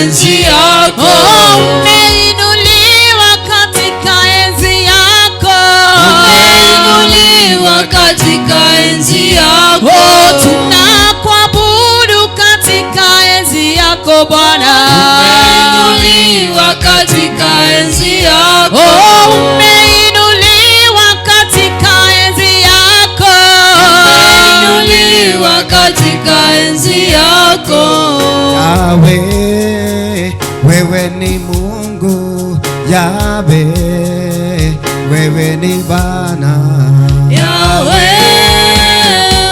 enzi yako. Umeinuliwa katika enzi yako. Umeinuliwa katika enzi yako. Tunakuabudu katika enzi yako Bwana. Umeinuliwa katika enzi yako. Umeinuliwa katika enzi yako. Umeinuliwa katika enzi yako. Yahweh, wewe ni Mungu. Yahweh, wewe ni Bwana. Yahweh,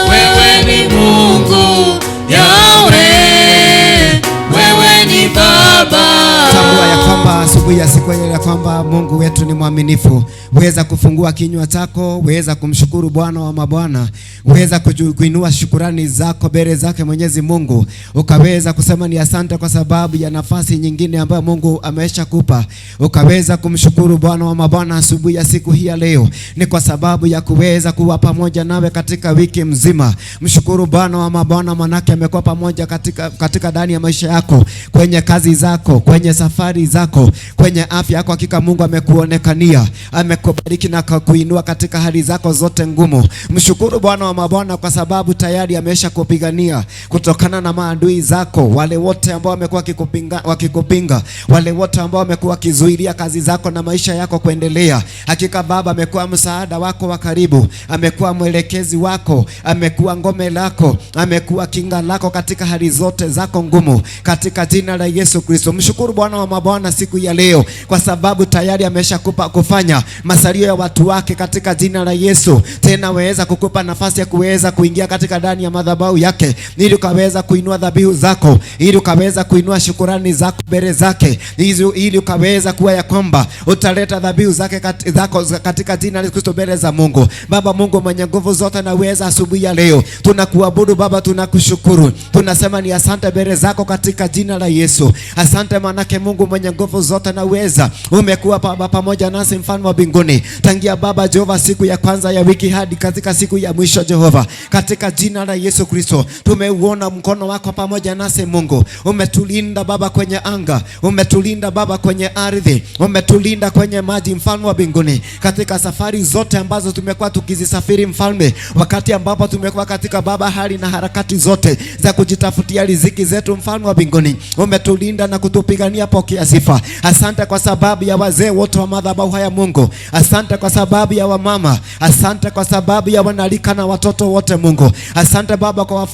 wewe ni Mungu. Yahweh, wewe ni Baba. Tambua ya kwamba asubuhi ya siku ya kwamba Mungu wetu ni mwaminifu. Weza kufungua kinywa chako, weza kumshukuru Bwana wa mabwana, weza kuinua shukurani zako mbele zake Mwenyezi Mungu, ukaweza kusema ni asante kwa sababu ya nafasi nyingine ambayo Mungu amesha kupa. Ukaweza kumshukuru Bwana wa mabwana asubuhi ya siku hii ya leo, ni kwa sababu ya kuweza kuwa pamoja nawe katika wiki mzima. Mshukuru Bwana wa mabwana, manake amekuwa pamoja katika ndani ya maisha yako, kwenye kazi zako, kwenye safari zako, kwenye afya yako. Hakika Mungu amekuonekania, amekubariki na kuinua katika hali zako zote ngumu. Mshukuru Bwana wa mabwana kwa sababu tayari amesha kupigania kutokana na maadui zako, wale wote ambao wamekuwa wakikupinga, wale wote ambao wamekuwa kizuilia kazi zako na maisha yako kuendelea. Hakika Baba amekuwa msaada wako wa karibu, amekuwa mwelekezi wako, amekuwa ngome lako, amekuwa kinga lako katika hali zote zako ngumu, katika jina la Yesu Kristo. Mshukuru Bwana wa mabwana siku ya leo kwa sababu tayari ameshakupa kufanya masalio ya watu wake katika jina la Yesu. Tena waweza kukupa nafasi ya kuweza kuingia katika ndani ya madhabahu yake, ili ukaweza kuinua dhabihu zako, ili ukaweza kuinua shukurani zako mbele zake, ili ukaweza kuwa ya kwamba utaleta dhabihu zake katika jina la Kristo mbele za Mungu. Baba Mungu mwenye nguvu zote na uweza, asubuhi ya leo tunakuabudu Baba, tunakushukuru, tunasema ni asante mbele zako katika jina la Yesu. Asante manake Mungu mwenye nguvu zote na uweza, umekuwa Baba pamoja nasi, mfalme wa mbinguni, tangia Baba Jehova siku ya kwanza ya wiki hadi katika siku ya mwisho Jehova, katika jina la Yesu Kristo. Tumeuona mkono wako pamoja nasi Mungu, umetulinda Baba kwenye anga, umetulinda Baba kwenye ardhi, umetulinda kwenye maji, mfalme wa mbinguni, katika safari zote ambazo tumekuwa tukizisafiri mfalme, wakati ambapo tumekuwa katika Baba hali na harakati zote za kujitafutia riziki zetu, mfalme wa mbinguni, umetulinda na kutupigania. Pokea sifa. Asante kwa sababu ya wazee wote wa madhabahu haya Mungu, asante kwa sababu ya wamama, asante kwa sababu ya wanalika na watoto wote Mungu, asante Baba kwa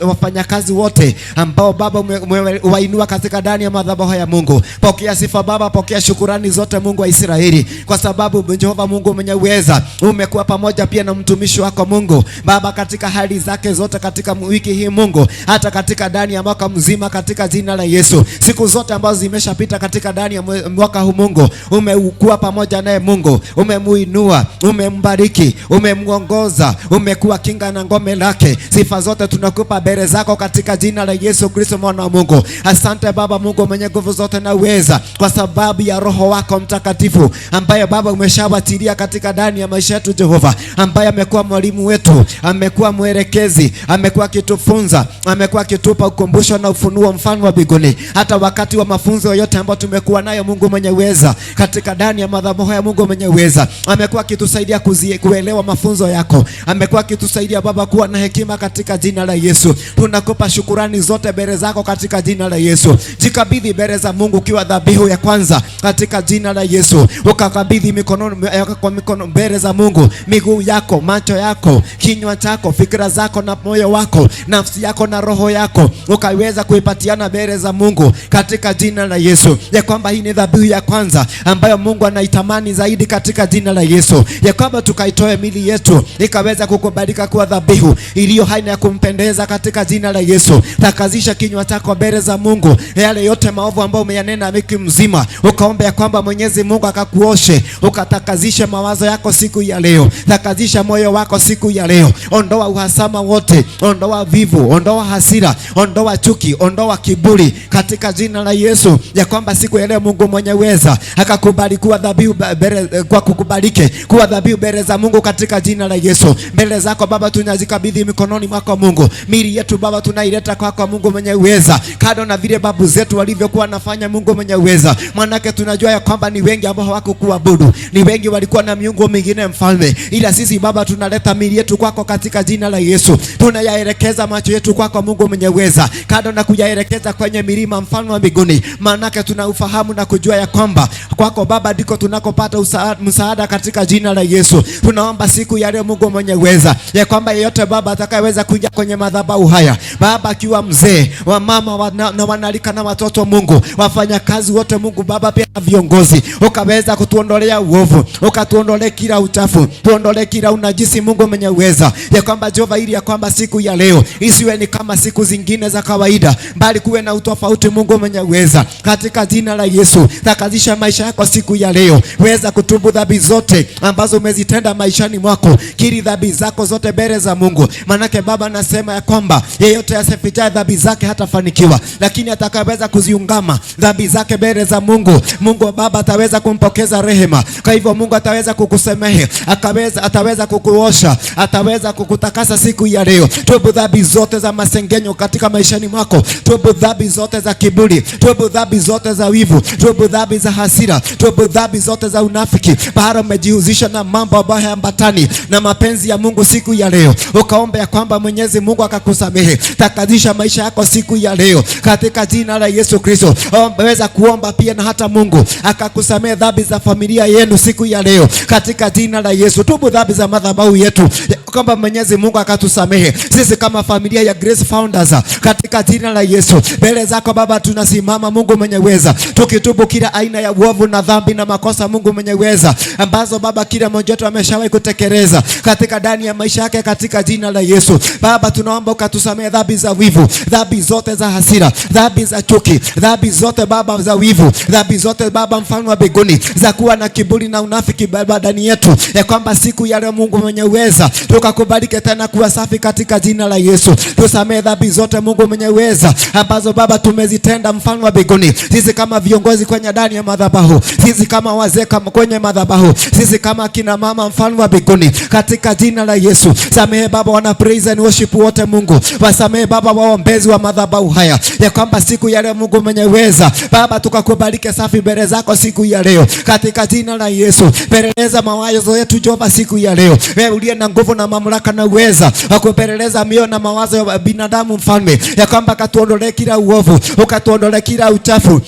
wafanyakazi wote ambao Baba umewainua katika ndani ya madhabahu haya Mungu. Pokea sifa Baba, pokea shukurani zote Mungu wa Israeli, kwa sababu Jehova Mungu mwenye uweza, umekuwa pamoja pia na mtumishi wako Mungu Baba katika hali zake zote katika wiki hii Mungu, hata katika ndani ya mwaka mzima, katika jina la Yesu. Siku zote ambazo zimeshapita katika ndani ya mwaka huu Mungu, umekuwa pamoja naye Mungu, umemuinua, umembariki, umemuongoza, umekuwa kinga na ngome lake. Sifa zote tunakupa mbele zako katika jina la Yesu Kristo mwana wa Mungu. Asante Baba Mungu mwenye nguvu zote na uweza, kwa sababu ya Roho wako Mtakatifu ambaye Baba umeshawatilia katika ndani ya maisha yetu Jehova, ambaye amekuwa mwalimu wetu, amekuwa mwelekezi, amekuwa akitufunza, amekuwa akitupa ukumbusho na ufunuo, mfalme wa mbinguni, hata wakati wa mafunzo yote ambayo tumekuwa nayo Mungu mwenye uweza katika ndani ya madhabahu ya Mungu mwenye uweza, amekuwa akitusaidia kuelewa mafunzo yako, amekuwa akitusaidia Baba kuwa na hekima katika jina la Yesu. Tunakupa shukurani zote mbele zako katika jina la Yesu. Jikabidhi mbele za Mungu ukiwa dhabihu ya kwanza katika jina la Yesu. Ukakabidhi mikono mbele za Mungu, miguu yako, macho yako, kinywa chako, fikra zako na moyo wako, nafsi yako na roho yako, ukaweza kuipatiana mbele za Mungu katika jina la Yesu, ya kwamba hii ni dhabihu ya kwanza ambayo Mungu anaitamani zaidi katika jina la Yesu, ya kwamba tukaitoe mili yetu ikaweza kukubalika kuwa dhabihu iliyo hai na ya kumpendeza katika jina la Yesu. Takazisha kinywa chako mbele za Mungu, yale yote maovu ambayo umeyanena wiki mzima, ukaomba ya kwamba Mwenyezi Mungu akakuoshe, ukatakazishe mawazo yako siku ya leo, takazisha moyo wako siku ya leo. Ondoa uhasama wote, ondoa vivu, ondoa hasira, ondoa chuki, ondoa kiburi katika jina la Yesu, ya kwamba siku ya leo Mungu mwenye uweza akakubali kuwa dhabihu kwa kukubalike kuwa dhabihu mbele za Mungu katika jina la Yesu. Mbele zako Baba tunazikabidhi mikononi mwako Mungu. Mili yetu Baba tunaileta kwako Mungu mwenye uweza. Kado na vile babu zetu walivyokuwa nafanya Mungu mwenye uweza. Manake tunajua ya kwamba ni wengi ambao hawakuabudu. Ni wengi walikuwa na miungu mingine mfalme. Ila sisi Baba tunaleta mili yetu kwako katika jina la Yesu. Tunayaelekeza macho yetu kwako Mungu mwenye uweza. Kado na kuyaelekeza kwenye milima mfalme wa mbinguni. Manake tunaufahamu na kujua ya kwamba kwako Baba ndiko tunakopata msaada katika jina la Yesu. Tunaomba siku ya leo Mungu mwenye uweza ya kwamba yeyote Baba atakayeweza kuingia kwenye madhabahu haya Baba, akiwa mzee wa mama na wanalika na watoto Mungu, wafanya kazi wote Mungu Baba, pia viongozi, ukaweza kutuondolea uovu, ukatuondolea kila uchafu, tuondolee kila unajisi Mungu mwenye uweza ya kwamba Jehova, ili ya kwamba siku ya leo isiwe ni kama siku zingine za kawaida, bali kuwe na utofauti Mungu mwenye uweza katika jina la Yesu. Takazisha maisha yako siku ya leo, weza kutubu dhambi zote ambazo umezitenda maishani mwako, kiri dhambi zako zote mbele za Mungu. Manake Baba nasema ya kwamba yeyote asifichaye dhambi zake hatafanikiwa, lakini atakaweza kuziungama dhambi zake mbele za Mungu, Mungu Baba ataweza kumpokeza rehema. Kwa hivyo Mungu ataweza kukusamehe, ataweza kukuosha, ataweza kukutakasa siku ya leo. Tubu dhambi zote za masengenyo katika maishani mwako, tubu dhambi zote za kiburi, tubu dhambi zote za wivu, tubu dhambi za hasira, tubu dhambi zote za unafiki. Bahara umejihusisha na mambo ambayo hayaambatani na mapenzi ya Mungu siku ya leo, ukaomba ya kwamba Mwenyezi Mungu akakusamehe. Takazisha maisha yako siku ya leo katika jina la Yesu Kristo. Weza kuomba pia na hata Mungu akakusamehe dhambi za familia yenu siku ya leo katika jina la Yesu. Tubu dhambi za madhabahu yetu kwamba Mwenyezi Mungu akatusamehe sisi kama familia ya Grace Founders katika jina la Yesu. Mbele zako Baba tunasimama Mungu mwenye uweza, tukitubu kila aina ya uovu na dhambi na makosa Mungu mwenye uweza ambazo Baba kila mmoja wetu ameshawahi kutekeleza katika ndani ya maisha yake katika jina la Yesu. Baba tunaomba ukatusamehe dhambi za wivu, dhambi zote za hasira, dhambi za chuki, dhambi zote Baba za wivu, dhambi zote Baba mfalme wa mbinguni za kuwa na kiburi na unafiki Baba ndani yetu, ya kwamba siku ya leo Mungu mwenye uweza tukakubalike tena kuwa safi katika jina la Yesu. Tusamehe dhambi zote Mungu mwenye uweza ambazo Baba tumezitenda mfalme wa mbinguni, sisi kama viongozi kwenye ndani ya madhabahu, sisi kama wazee kama kwenye madhabahu, sisi kama kina mama mfalme wa mbinguni katika jina la Yesu. Samehe Baba wana praise and worship wote Mungu, wasamehe Baba waombezi wa madhabahu haya, ya kwamba siku ya leo Mungu mwenye uweza Baba tukakubalike safi mbele zako siku ya leo katika jina la Yesu. Peleleza mawazo yetu Jehova siku ya leo, wewe uliye na nguvu na mamlaka na uweza wa kupeleleza mioyo na mawazo ya binadamu mfalme, ya kwamba katuondolee kila uovu, ukatuondolee kila uchafu,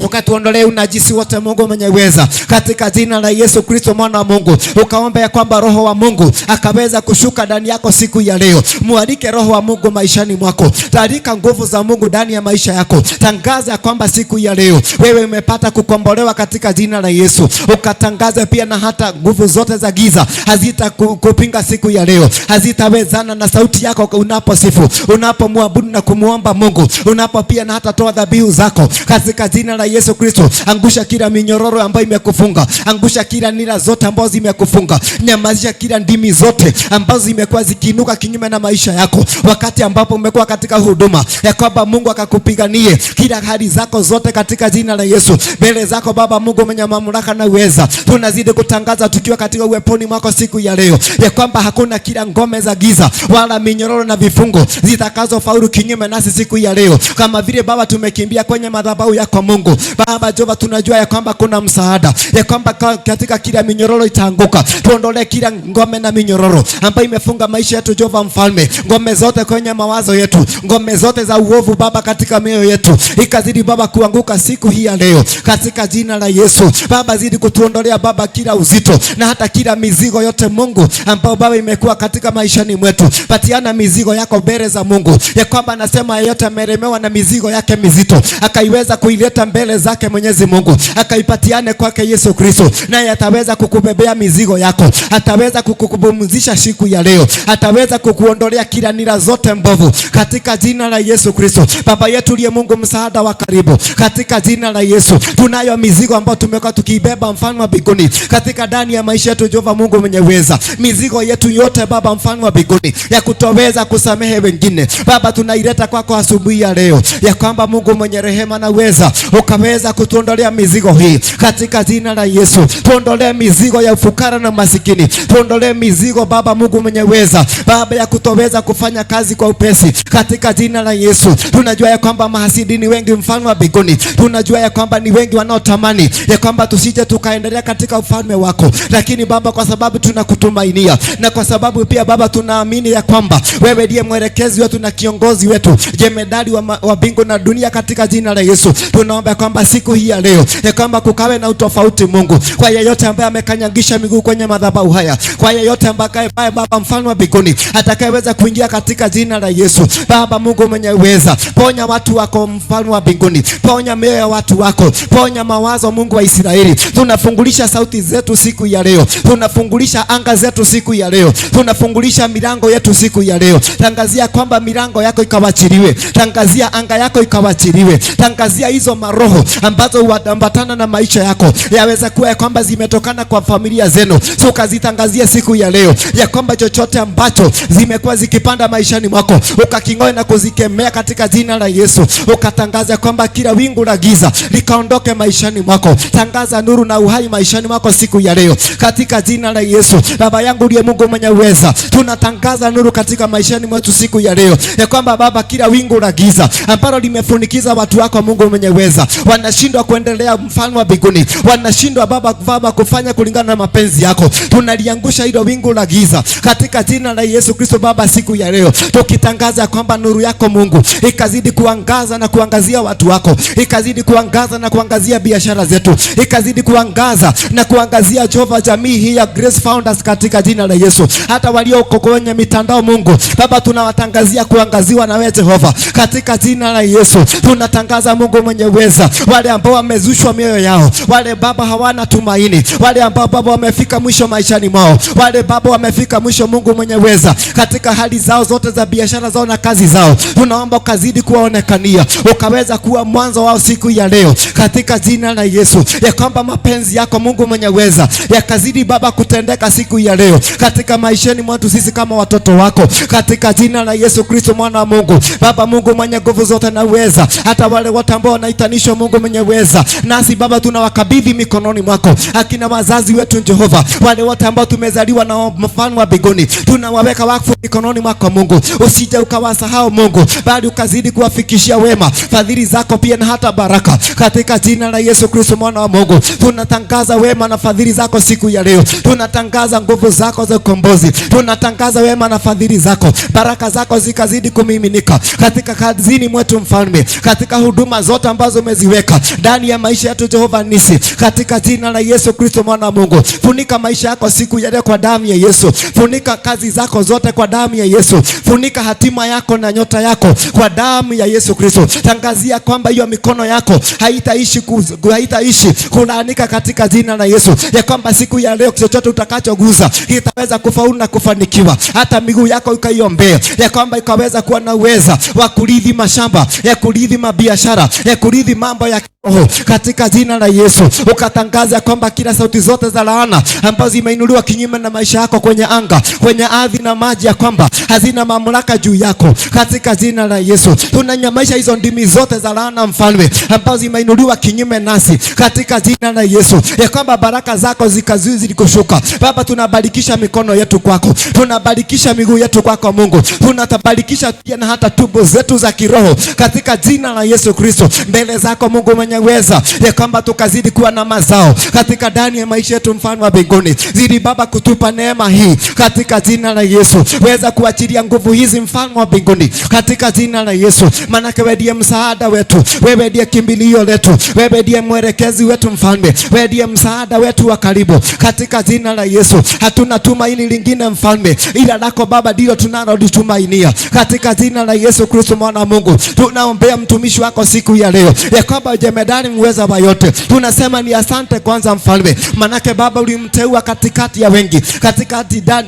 ukatuondolee unajisi wote Mungu mwenye uweza katika jina la Yesu Kristo mwana wa Mungu. Ukaomba ya kwamba Roho wa Mungu akaweza kushuka ndani yako siku ya leo. Mualike Roho wa Mungu maishani mwako, tarika nguvu za Mungu ndani ya maisha yako. Tangaza ya kwamba siku ya leo wewe umepata kukombolewa katika jina la Yesu. Ukatangaza pia na hata nguvu zote za giza hazita kupinga siku ya leo, hazitawezana na sauti yako unaposifu, unapomwabudu na kumuomba Mungu, unapo pia na hata toa dhabihu zako katika jina la Yesu Kristo. Angusha kila minyororo ambayo imekufunga, angusha kila nira zote ambazo zimekufunga, nyamazisha kila ndimi zote ambazo zimekuwa zikiinuka kinyume na maisha yako wakati ambapo umekuwa katika huduma, ya kwamba Mungu akakupiganie kila hali zako zote katika jina la Yesu. Mbele zako Baba Mungu mwenye mamlaka na uweza, tunazidi kutangaza tukiwa katika uweponi mwako siku ya leo, ya kwamba hakuna kila ngome za giza wala minyororo na vifungo zitakazo faulu kinyume nasi siku ya leo. Kama vile Baba tumekimbia kwenye madhabahu yako Mungu Baba Jehova, tunajua ya kwamba kuna msaada, ya kwamba katika kila minyororo itaanguka. Tuondolee kila ngome na minyororo ambayo imefunga maisha yetu Jehova mfalme, ngome zote kwenye mawazo yetu, ngome zote za uovu Baba katika mioyo yetu, ikazidi Baba kuanguka siku hii ya leo katika jina la Yesu. Baba zidi kutuondolea Baba kila uzito na hata kila mizigo yote Mungu ambao Baba imekuwa katika maishani mwetu. Patiana mizigo yako mbele za Mungu, ya kwamba anasema yeyote amelemewa na mizigo yake mizito akaiweza kuileta mbele zake Mwenyezi Mungu, akaipatiane kwake Yesu Kristo, naye ataweza kukubebea mizigo yako, ataweza kukupumzisha siku ya leo, ataweza kukuondolea kila nira zote mbovu katika jina la Yesu Kristo. Baba yetu uliye Mungu msaada wa karibu, katika jina la Yesu tunayo mizigo ambayo tumekuwa tukiibeba mfalme wa mbinguni katika ndani ya maisha yetu Jehova Mungu mwenye uweza. Mizigo yetu yote Baba mfalme wa mbinguni ya kutoweza kusamehe wengine Baba tunaileta kwako asubuhi ya leo, ya kwamba Mungu mwenye rehema na uweza ukaweza kutuondolea mizigo hii katika jina la Yesu. Tuondolee mizigo ya ufukara na masikini, tuondolee mizigo Baba Mungu mwenye uweza, Baba ya kutoweza kufanya kazi kwa upesi katika jina la Yesu. Tunajua ya kwamba mahasidi ni wengi mfalme wa mbinguni, tunajua ya kwamba ni wengi wanaotamani ya kwamba tusije tukaendelea katika ufalme wako, lakini Baba kwa sababu tunakutumainia na kwa sababu pia Baba tunaamini ya kwamba wewe ndiye mwelekezi wetu na kiongozi wetu, jemedali wa mbingu na dunia, katika jina la Yesu tunaomba kwamba siku hii ya leo ya kwamba kukawe na utofauti Mungu, kwa yeyote ambaye amekanyagisha miguu kwenye madhabahu haya, kwa yeyote ambaye Baba mfalme wa mbinguni atakayeweza kuingia katika jina la Yesu. Baba Mungu mwenye uweza, ponya watu wako mfalme wa mbinguni, ponya mioyo ya watu wako, ponya mawazo Mungu wa Israeli. Tunafungulisha sauti zetu siku ya leo, tunafungulisha anga zetu siku ya leo, tunafungulisha milango yetu siku ya leo. Tangazia kwamba milango yako ikawachiliwe, tangazia anga yako ikawachiliwe, tangazia hizo maroho ambazo huambatana na maisha yako, yaweza kuwa ya kwamba zimetokana kwa familia zenu, so ukazitangazia siku ya leo ya kwamba chochote ambacho zimekuwa zikipanda maishani mwako ukaking'oe na kuzikemea katika jina la Yesu. Ukatangaza kwamba kila wingu la giza likaondoke maishani mwako, tangaza nuru na uhai maishani mwako siku ya leo katika jina la Yesu. Baba yangu ndiye Mungu mwenye uweza, tunatangaza nuru katika maishani mwetu siku ya leo ya kwamba Baba kila wingu la giza ambalo limefunikiza watu wako Mungu mwenye uweza, wanashindwa kuendelea mfalme wa mbinguni, wanashindwa Baba kufanya kulingana na mapenzi yako, tunaliangusha hilo wingu la giza katika jina la Yesu Kristo. Baba siku ya leo tukitangaza kwamba nuru yako Mungu ikazidi kuangaza na kuangazia watu wako, ikazidi kuangaza na kuangazia biashara zetu, ikazidi kuangaza na kuangazia Jehova jamii hii ya Grace Founders katika jina la Yesu. Hata walio kwenye mitandao Mungu Baba tunawatangazia kuangaziwa na wewe Jehova katika jina la Yesu. Tunatangaza Mungu mwenye uweza, wale ambao wamezushwa mioyo yao, wale Baba hawana tumaini, wale ambao Baba wamefika mwisho maishani mwao, wale Baba wamefika mwisho Mungu mwenye uweza katika hali zao zote za biashara zao na kazi zao, tunaomba ukazidi kuwaonekania, ukaweza kuwa mwanzo wao siku ya leo katika jina la Yesu, ya kwamba mapenzi yako Mungu mwenye uweza yakazidi Baba kutendeka siku ya leo katika maishani mwetu sisi kama watoto wako katika jina la Yesu Kristo mwana wa Mungu. Baba Mungu mwenye nguvu zote na uweza, hata wale wote ambao wanaitanishwa Mungu mwenye uweza, nasi Baba tunawakabidhi mikononi mwako, akina wazazi wetu Jehova, wale wote ambao tumezaliwa na mfalme wa mbinguni, tunawaweka wakfu mikononi mwako Mungu. Usije ukawasahau Mungu, bali ukazidi kuwafikishia wema, fadhili zako pia na hata baraka katika jina la Yesu Kristo mwana wa Mungu. Tunatangaza wema na fadhili zako siku ya leo, tunatangaza nguvu zako za ukombozi, tunatangaza wema na fadhili zako, baraka zako zikazidi kumiminika katika kazini mwetu mfalme, katika huduma zote ambazo umeziweka ndani ya maisha yetu Jehova nisi, katika jina la Yesu Kristo mwana wa Mungu. Funika maisha yako siku ya leo kwa damu ya Yesu, funika kazi zako zote kwa damu ya Yesu, funika hatima yako na nyota yako kwa damu ya Yesu Kristo. Tangazia kwamba hiyo mikono yako haitaishi kulaanika katika jina la Yesu, ya kwamba siku ya leo chochote utakachoguza itaweza kufaulu na kufanikiwa. Hata miguu yako ikaiombea ya kwamba ikaweza kuwa na uweza wa kurithi mashamba, ya kurithi mabiashara, ya kurithi mambo ya kiroho katika jina la Yesu. Ukatangaza kwamba kila sauti zote za laana ambazo zimeinuliwa kinyume na maisha yako kwenye anga, kwenye ardhi na maji, ya kwamba hazina mamlaka juu yako katika jina la Yesu. Tunanyamaisha hizo ndimi zote za laana mfalme ambazo zimeinuliwa kinyume nasi katika jina la Yesu, ya kwamba baraka zako zikazidi kushuka. Baba tunabarikisha mikono yetu kwako, tunabarikisha miguu yetu kwako Mungu, tunatabarikisha pia na hata tumbo zetu za kiroho katika jina la Yesu Kristo mbele zako Mungu mwenye uweza, ya kwamba tukazidi kuwa na mazao katika ndani ya maisha yetu mfalme wa mbinguni. Zidi Baba kutupa neema hii katika jina la Yesu, weza kuachilia nguvu hizi mfalme wa mbinguni katika jina la Yesu, maana wewe ndiye msaada wetu, wewe ndiye kimbilio letu, wewe ndiye mwelekezi wetu mfalme, wewe ndiye msaada wetu wa karibu katika jina la Yesu. Hatuna tumaini lingine mfalme ila lako Baba, ndilo tunalolitumainia katika jina la Yesu Kristo mwana wa Mungu. Tunaombea mtumishi wako siku ya leo ya kwamba jemedari mweza wa yote, tunasema ni asante kwanza mfalme, manake Baba ulimteua katikati ya wengi,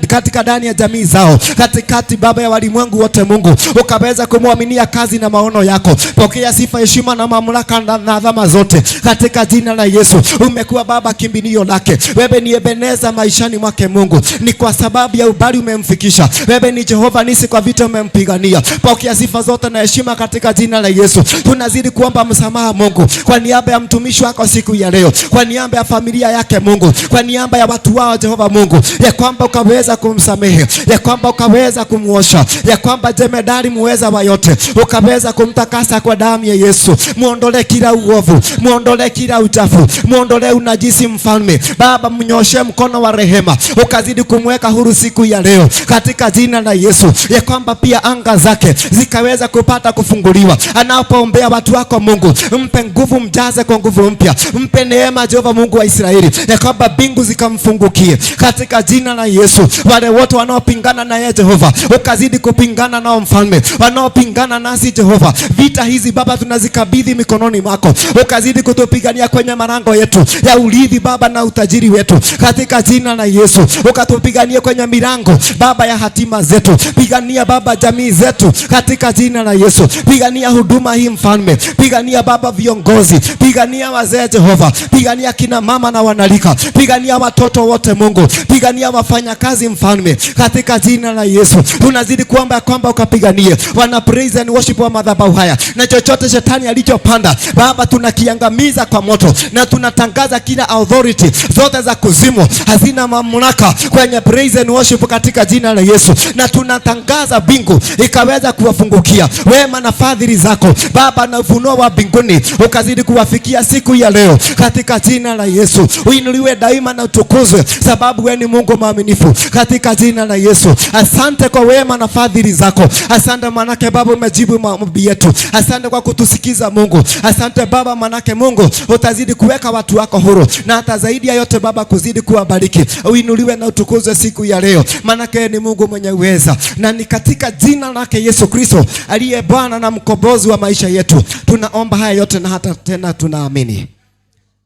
katika ndani ya jamii zao, katikati Baba ya walimwengu wote Mungu, ukaweza kumwaminia kazi na maono yako. Pokea sifa, heshima na mamlaka na adhama zote katika jina la Yesu. Umekuwa Baba kimbilio lake, wewe ni Ebeneza maishani mwake Mungu, ni kwa sababu ya ubali umemfikisha. Wewe ni Jehova nisi, kwa vita umempigania. Pokea sifa zote na heshima katika jina la Yesu. Tunazidi kuomba msamaha Mungu kwa niaba ya mtumishi wako siku ya leo, kwa niaba ya familia yake Mungu, kwa niaba ya watu wao Jehova Mungu, ya kwamba ukaweza kumsamehe, ya kwamba ukaweza kumuosha, ya kwamba jemedari muweza wa yote ukaweza kumtakasa kwa damu ya Yesu. Muondolee kila uovu, muondolee kila uchafu, muondolee unajisi mfalme. Baba, mnyoshe mkono wa rehema, ukazidi kumweka huru siku ya leo katika jina la Yesu, ya kwamba pia anga zake zikaweza kupata kufunguliwa. Anapoombea watu wako Mungu, mpe nguvu, mjaze kwa nguvu mpya, mpe neema Jehova Mungu wa Israeli, ya kwamba mbingu zikamfungukie katika jina la Yesu. Wale wote wanaopingana na yeye Jehova, ukazidi kupingana nao mfalme, wanaopingana nasi Jehova, vita hizi Baba tunazikabidhi mikononi mwako, ukazidi kutupigania kwenye malango yetu ya urithi Baba na utajiri wetu katika jina la Yesu. Ukatupiganie kwenye milango Baba ya hatima zetu, pigania Baba jamii zetu katika jina la Yesu. Pigania huduma hii mfalme, pigania Baba viongozi, pigania wazee Jehova, pigania kina mama na wanalika, pigania watoto wote Mungu, pigania wafanyakazi mfalme katika jina la Yesu. Tunazidi kuomba kwamba ukapiganie wana praise and worship wa madhabahu haya, na chochote shetani alichopanda Baba tunakiangamiza kwa moto, na tunatangaza kila authority zote za kuzimu hazina mamlaka kwenye praise and worship katika jina la Yesu. Na tunatangaza bingu ikaweza kuwafungukia wema na fadhili zako Baba, na ufunuo wa mbinguni ukazidi kuwafikia siku ya leo katika jina la Yesu. Uinuliwe daima na utukuzwe, sababu wewe ni Mungu mwaminifu katika jina la Yesu. Asante kwa wema na fadhili zako. Asante manake Baba umejibu maombi yetu. Asante kwa kutusikiza Mungu. Asante Baba manake Mungu utazidi kuweka watu wako huru, na hata zaidi ya yote Baba kuzidi kuwabariki. Uinuliwe na utukuzwe siku ya leo, manake ni Mungu mwenye uweza, na ni katika jina lake Yesu Kristo aliye Bwana na mkombozi wa maisha yetu tunaomba haya yote, na hata tena tunaamini.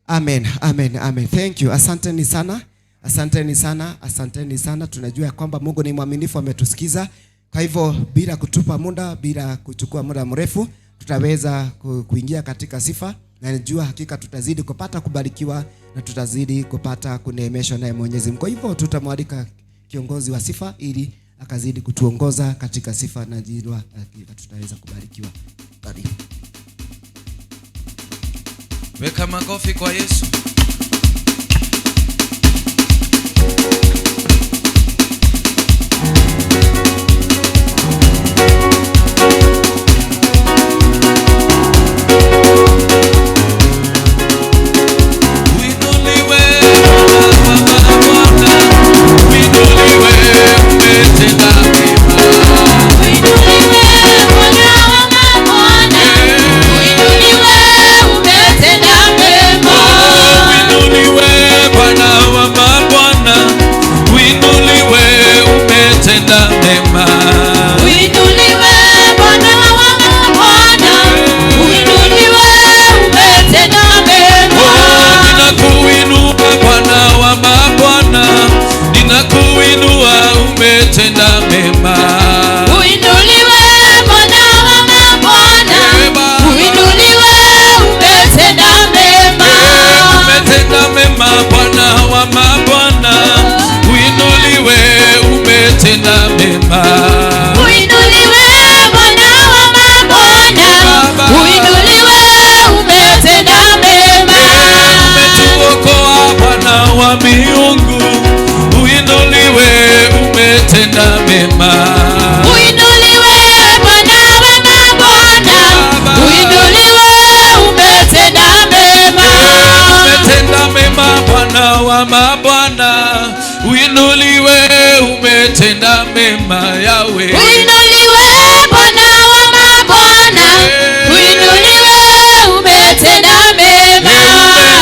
Amen, amen, amen. Thank you. Asanteni sana. Asanteni sana. Asanteni sana. Tunajua kwamba Mungu ni mwaminifu, ametusikiza. Kwa hivyo bila kutupa muda, bila kuchukua muda mrefu, tutaweza kuingia katika sifa, na najua hakika tutazidi kupata kubarikiwa na tutazidi kupata kuneemeshwa naye Mwenyezi Mungu. Kwa hivyo tutamwalika kiongozi wa sifa ili akazidi kutuongoza katika sifa, na jina hakika tutaweza kubarikiwa. Karibu. Weka makofi kwa Yesu. Tenda mema. Uinuliwe Bwana wa mabwana, uinuliwe umetenda mema. Umetenda mema Bwana wa mabwana, uinuliwe umetenda mema. Uinuliwe Bwana wa mabwana, uinuliwe umetenda mema. Umetuokoa Bwana wa miungu, uinuliwe umetenda mema. Uinuliwe Bwana wa mabwana, uinuliwe umetenda mema. Umetenda mema Bwana wa mabwana, uinuliwe umetenda mema. Yawe uinuliwe Bwana wa mabwana, uinuliwe umetenda mema.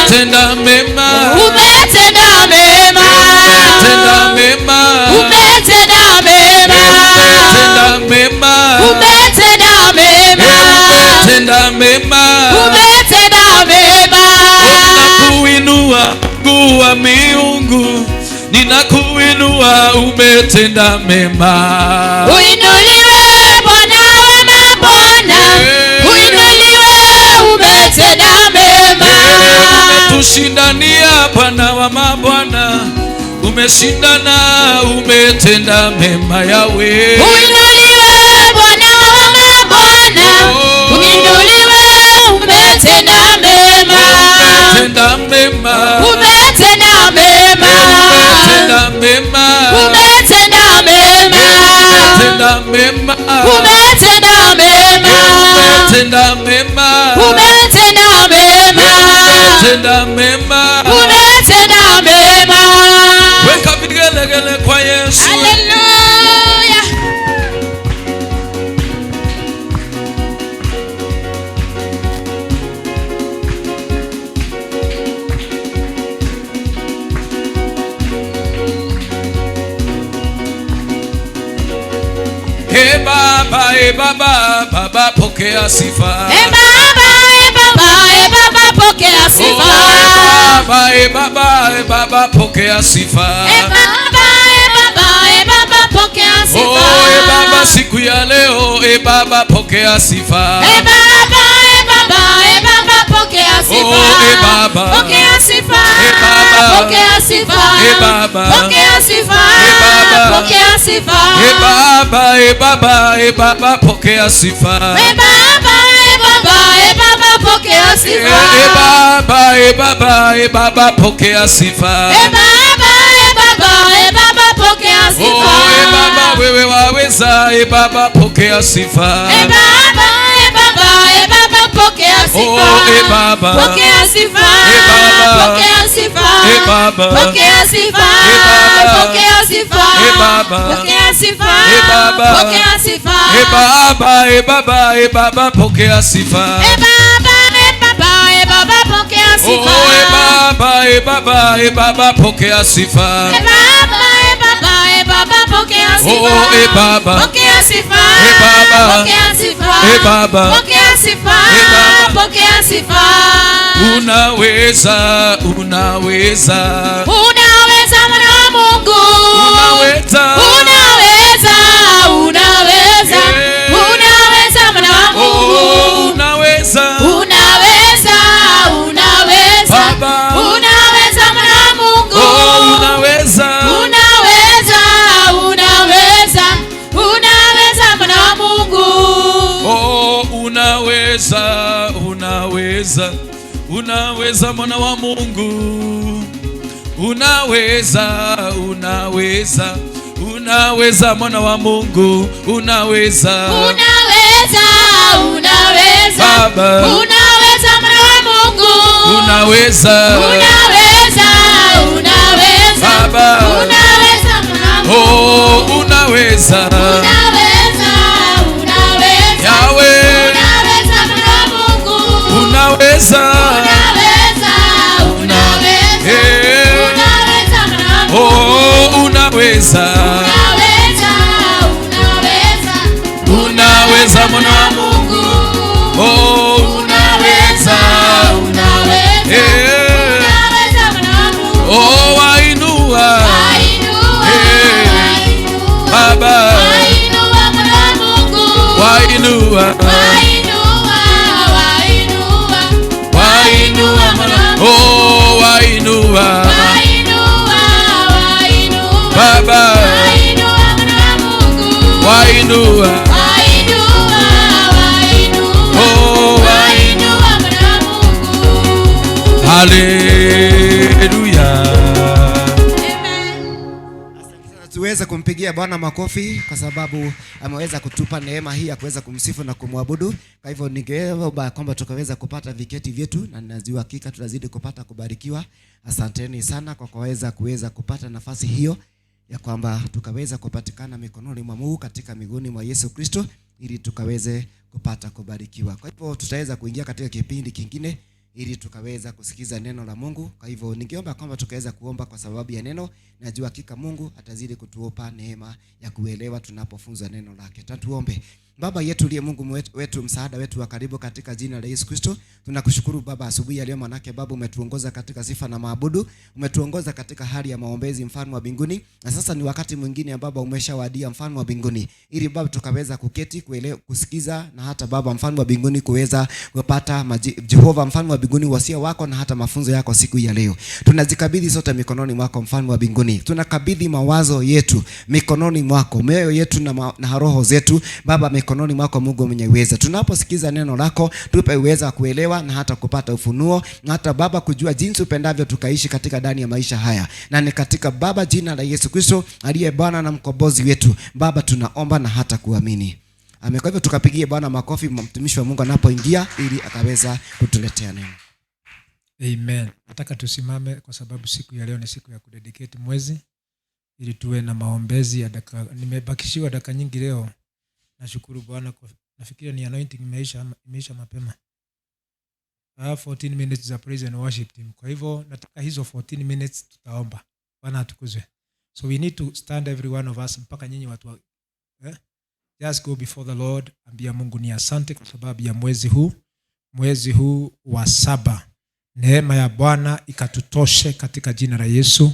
umetenda mema. Umetenda mema. Umetenda mema. Umetenda mema. Umetenda mema. Umetenda mema. Umetenda mema. Umetenda mema. Ninakuinua Mungu wa miungu, ninakuinua umetenda mema. Uinuliwe Bwana wa mabwana, uinuliwe umetenda mema. Umetushindania Bwana wa mabwana, umeshindana umetenda mema. Yawe uinuliwe Bwana wa mabwana, uinuliwe umetenda mema. umetenda mema, umetenda mema, umetenda mema, umetenda mema, umetenda mema, umetenda mema, umetenda mema, umetenda mema, umetenda mema, umetenda mema. weka vigelegele kwa Yesu. Hallelujah. Baba, Baba pokea sifa. Baba pokea sifa. Baba pokea sifa. Baba pokea sifa. Baba siku ya leo, Baba pokea sifa. Baba pokea sifa. Baba pokea sifa. Baba pokea sifa. Baba pokea sifa. Baba pokea sifa. Baba pokea sifa. Baba pokea sifa. Baba pokea sifa. Baba pokea sifa. Baba wewe waweza, Baba pokea sifa. Baba pokea sifa. Baba pokea sifa. Baba pokea sifa. Baba pokea sifa. Baba pokea sifa. Baba pokea sifa. Baba pokea sifa. Baba pokea sifa. Baba pokea sifa. Baba pokea sifa. Baba pokea sifa. Baba pokea sifa. Baba pokea sifa. Baba pokea sifa. pokea sifa. Unaweza Mwana wa Mungu. Unaweza Mwana wa Mungu. Unaweza Baba Mwana wa Mungu. Unaweza Mwana wa Mungu. Unaweza mwana wa Mungu. Unaweza mwana wa Mungu. Unaweza Baba Unaweza mwana wa Mungu. Unaweza Baba Unaweza mwana wa Mungu. Unaweza Yahweh. Unaweza mwana wa Mungu. Unaweza Unaweza mwana wa Mungu. Unaweza wainua Baba wainua wainua Baba wainua haleluya. Tuweze kumpigia Bwana makofi kwa sababu ameweza kutupa neema hii ya kuweza kumsifu na kumwabudu. Kwa hivyo ningeomba kwamba tukaweza kupata viketi vyetu, na ninajua hakika tutazidi kupata kubarikiwa. Asanteni sana kwa kuweza kupata nafasi hiyo ya kwamba tukaweza kupatikana mikononi mwa Mungu katika miguuni mwa Yesu Kristo, ili tukaweze kupata kubarikiwa. Kwa hivyo tutaweza kuingia katika kipindi kingine ili tukaweza kusikiza neno la Mungu. Kwa hivyo ningeomba kwamba tukaweza kuomba kwa sababu ya neno. Najua hakika Mungu atazidi kutuopa neema ya kuelewa tunapofunza neno lake. Tuombe. Baba yetu uliye Mungu wetu, msaada wetu wa karibu, katika jina la Yesu Kristo, tunakushukuru Baba asubuhi ya leo, manake Baba umetuongoza katika sifa na maabudu, umetuongoza katika hali ya maombezi, mfalme wa mbinguni. Na sasa ni wakati mwingine Baba umeshawadia, mfalme wa mbinguni, ili Baba tukaweza kuketi kusikiza, na hata Baba mfalme wa mbinguni kuweza kupata Jehova mfalme wa mbinguni wasia wako na hata mafunzo yako siku ya leo. Tunazikabidhi sote mikononi mwako mfalme wa mbinguni. Tunakabidhi mawazo yetu mikononi mwako, mioyo yetu na roho zetu Baba mikononi mwako Mungu mwenye uweza. Tunaposikiza neno lako, tupe uwezo wa kuelewa na hata kupata ufunuo, na hata Baba kujua jinsi upendavyo tukaishi katika ndani ya maisha haya. Na ni katika Baba jina la Yesu Kristo aliye Bwana na mkombozi wetu, Baba tunaomba na hata kuamini. Amen. Kwa hivyo tukapigie Bwana makofi mtumishi wa Mungu anapoingia ili akaweza kutuletea neno. Amen. Nataka tusimame kwa sababu siku ya leo ni siku ya kudedicate mwezi ili tuwe na maombezi ya dakika. Nimebakishiwa dakika nyingi leo. Nashukuru Bwana kwa nafikiri ni anointing imeisha mapema. 14 minutes za praise and worship team. Kwa hivyo nataka hizo 14 minutes tutaomba. Bwana atukuzwe. So we need to stand every one of us mpaka nyinyi watu just go before the Lord, ambia Mungu ni asante kwa sababu ya mwezi huu wa 7. Neema ya Bwana ikatutoshe katika jina la Yesu.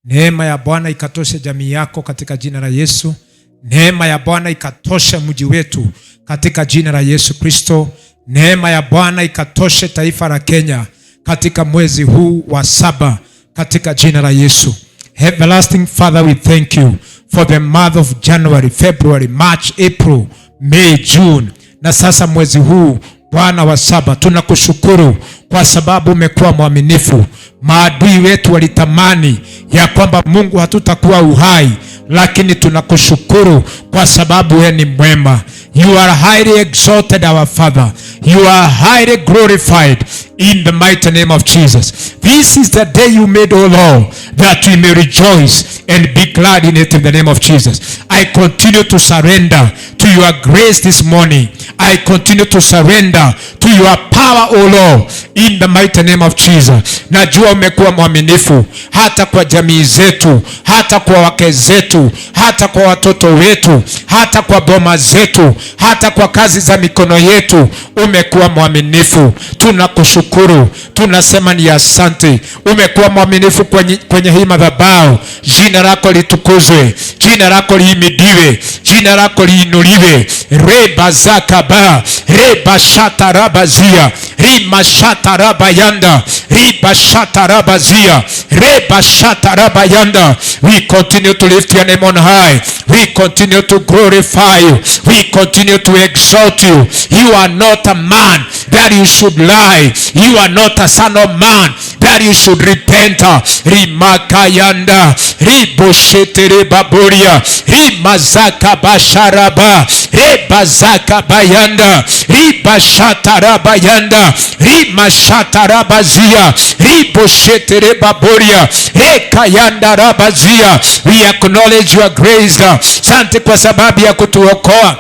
Neema ya Bwana ikatoshe jamii yako katika jina la Yesu. Neema ya Bwana ikatoshe mji wetu katika jina la Yesu Kristo. Neema ya Bwana ikatoshe taifa la Kenya katika mwezi huu wa 7 katika jina la Yesu. Everlasting Father, we thank you for the month of January, February, March, April, May, June. Na sasa mwezi huu Bwana wa 7, tunakushukuru kwa sababu umekuwa mwaminifu. Maadui wetu walitamani ya kwamba Mungu hatutakuwa uhai, lakini tunakushukuru kwa sababu wewe ni mwema. You are highly exalted, our Father. You are highly glorified in the mighty name of Jesus. This is the day you made, O Lord, that we may rejoice and be glad in it in the name of Jesus. I continue to surrender to your grace this morning. I continue to surrender to your power, O Lord, in the mighty name of Jesus. Najua umekuwa mwaminifu hata kwa jamii zetu, hata kwa wake zetu, hata kwa watoto wetu, hata kwa boma zetu, hata kwa kazi za mikono yetu. Umekuwa mwaminifu. Tunakushukuru. Tunasema ni asante. Umekuwa mwaminifu kwenye hii madhabahu. Jina lako litukuzwe. Jina lako lihimidiwe. Jina lako liinuliwe. Reba zakaba, reba shatarabazia, rima shatarabayanda, riba shatarabazia, reba shatarabayanda. We continue to lift your name on high. We continue to glorify you. We continue to exalt you. You are not a man that you should lie. You are not a son of man that you should repent. Rimakayanda, riboshetere baboria, rimazaka basharaba, rebazaka bayanda, ribashatarabayanda, rimashatarabazia, riboshetere baboria, rekayanda rabazia. We acknowledge your grace. Asante kwa sababu ya kutuokoa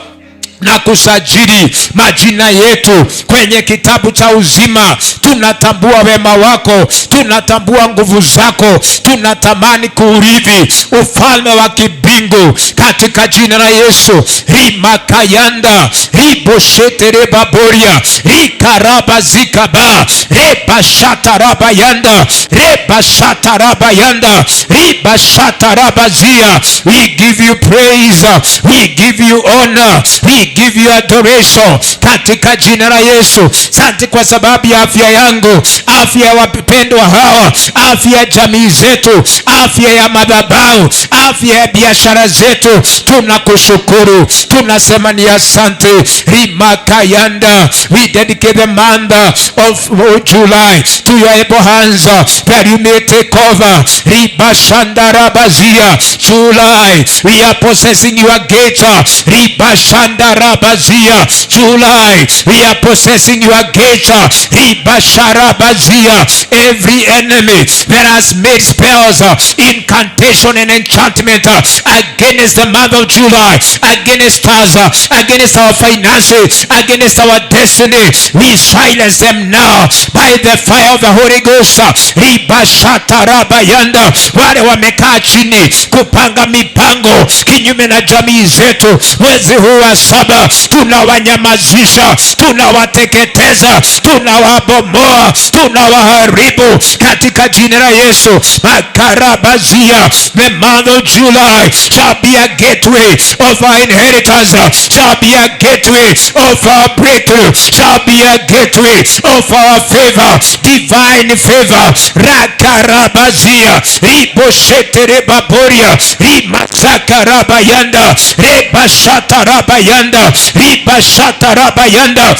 na kusajili majina yetu kwenye kitabu cha uzima. Tunatambua wema wako, tunatambua nguvu zako, tunatamani kuurithi ufalme wa kibingu katika jina la Yesu. Rimakayanda, riboshetere baboria, rikaraba zikaba, reba shatarabayanda, reba shatarabayanda, riba shatarabazia. We give you praise, we give you honor, we give you adoration katika jina la Yesu. Asante kwa sababu ya afya yangu, afya ya wapendwa hawa, afya ya jamii zetu, afya ya madhabahu, afya ya biashara zetu. Tunakushukuru. Tunasema ni asante. Rimakayanda. We dedicate the month of July to your able hands that you may take over. Ribashandarabazia. July, we are possessing your gate. Ribashandarabazia. July, we are possessing your gate. Ribasharabazia. Every enemy that has made spells, incantation and enchantment against the month of July, against us, against our finances, against our destiny, we silence them now by the fire of the Holy Ghost. Ribashatarabayanda. Wale wamekaa chini kupanga mipango kinyume na jamii zetu, mwezi huu wa 7 tunawanyamazisha, tunawateketeza, tunawabomoa, tunawaharibu katika jina la Yesu. Makarabazia. The month of July shall be a gateway of our inheritance, shall be a gateway of our breakthrough, shall be a gateway of our favor, divine favor. Rakarabazia. Riboshetere baboria, rimasakarabayanda, reba ribashata rabayanda, ribashata rabayanda.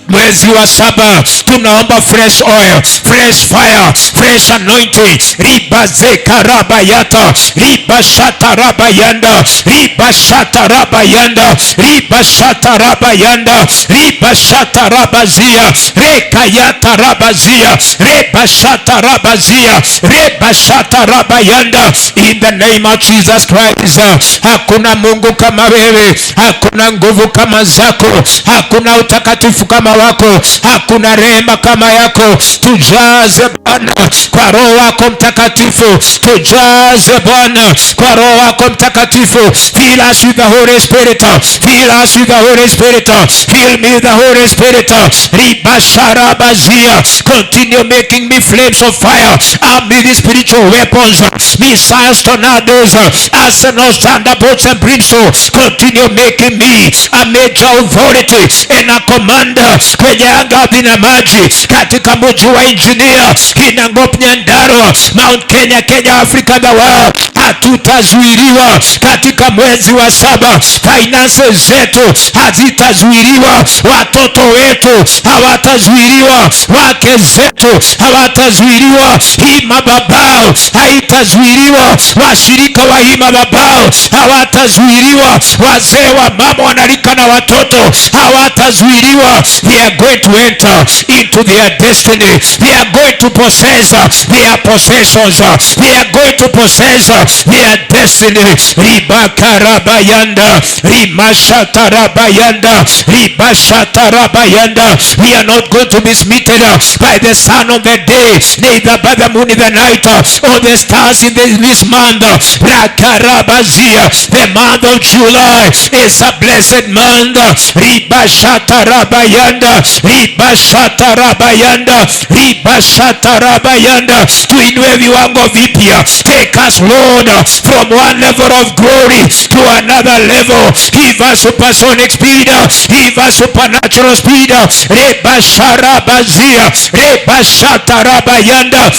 Mwezi wa 7 tunaomba fresh oil, fresh fire, fresh anointing. Ribazeka rabayata, ribashata rabayanda, ribashata rabayanda, ribashata rabayanda, ribashata rabazia, rekayata rabazia, rebashata rabazia, rebashata rabayanda. In the name of Jesus Christ. Hakuna Mungu kama wewe, hakuna nguvu kama zako, hakuna utakatifu kama wako, hakuna rehema kama yako. Tujaze Bwana kwa Roho wako Mtakatifu, tujaze Bwana kwa Roho wako Mtakatifu. Fill us with the Holy Spirit, fill us with the Holy Spirit, fill me with the Holy Spirit. Ribasharabazia, continue making me flames of fire. Arm me with spiritual weapons, missiles, tornadoes, arsenals, thunderbolts and brimstones. Continue making me a major authority and a commander kwenye anga na maji, katika mji wa Engineer, Kinangop, Nyandarua, Mount Kenya, Kenya, Africa, the world. Hatutazuiliwa katika mwezi wa 7. Finances zetu hazitazuiliwa, watoto wetu hawatazuiliwa, wake zetu hawatazuiliwa, hii mababao haitazuiliwa, washirika wa hii mababao hawatazuiliwa, wazee wa mama wanalika na watoto hawatazuiliwa. They are going to enter into their destiny. They are going to possess their possessions. They are going to possess their destiny. Ribakarabayanda, rimashatarabayanda, ribashatarabayanda. We are not going to be smitten by the sun of the day, neither by the moon in the night, or the stars in this month. Rakarabazia, the month of July is a blessed month. Ribashatarabayanda, ribashatarabayanda, ribashatarabayanda. Tuinue viwango vipya. Take us, Lord, from one level of glory to another level. Give us supersonic speed, give us supernatural speed. Rebasharabazia, rebashatarabayanda.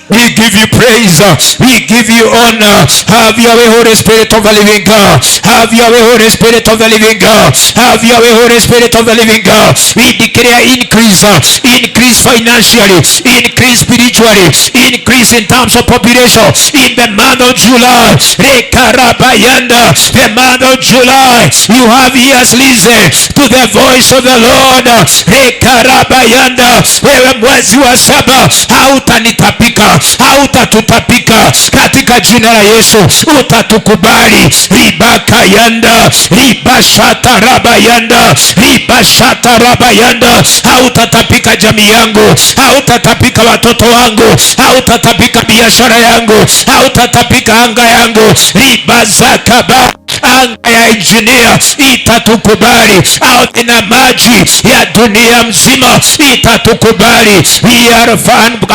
We give you praise, we give you honor. Have your way, Holy Spirit of the living God. Have your way, Holy Spirit of the living God. Have your way, Holy Spirit of the living God. We declare increase, increase financially, increase spiritually, increase in terms of population in the month of July. Rekarabayanda, the month of July. You have ears, listen to the voice of the Lord. Rekarabayanda, wewe mwezi wa 7 hautanitapika, hautatutapika katika jina la Yesu. Utatukubali. Ribakayanda, ribashatarabayanda, ribashatarabayanda. Hautatapika jamii yangu, hautatapika watoto wangu, hautatapika biashara yangu, hautatapika anga yangu. Ribazakaba, anga ya Engineer itatukubali. Ardhi na maji ya dunia mzima itatukubali. We are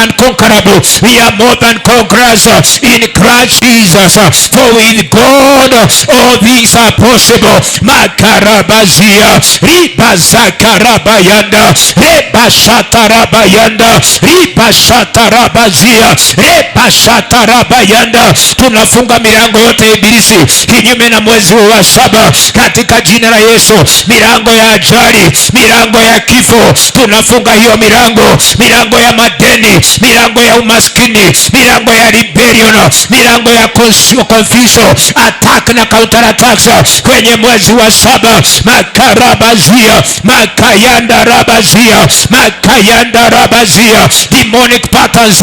unconquerable. We are more than conquerors in Christ Jesus. For with God all things are possible. Makarabazia, ribazakarabayanda, rebashatarabayanda, ribashatarabazia, rebashatarabayanda. Tunafunga milango yote ibilisi kinyume na mwezi wa 7 katika jina la Yesu. Milango ya ajali, milango ya kifo, tunafunga hiyo milango. Milango ya madeni, milango ya umaskini, milango ya rebellion, milango ya confusion, attack na counter attacks kwenye mwezi wa 7. Makarabazia, makayanda rabazia, makayanda rabazia. Demonic patterns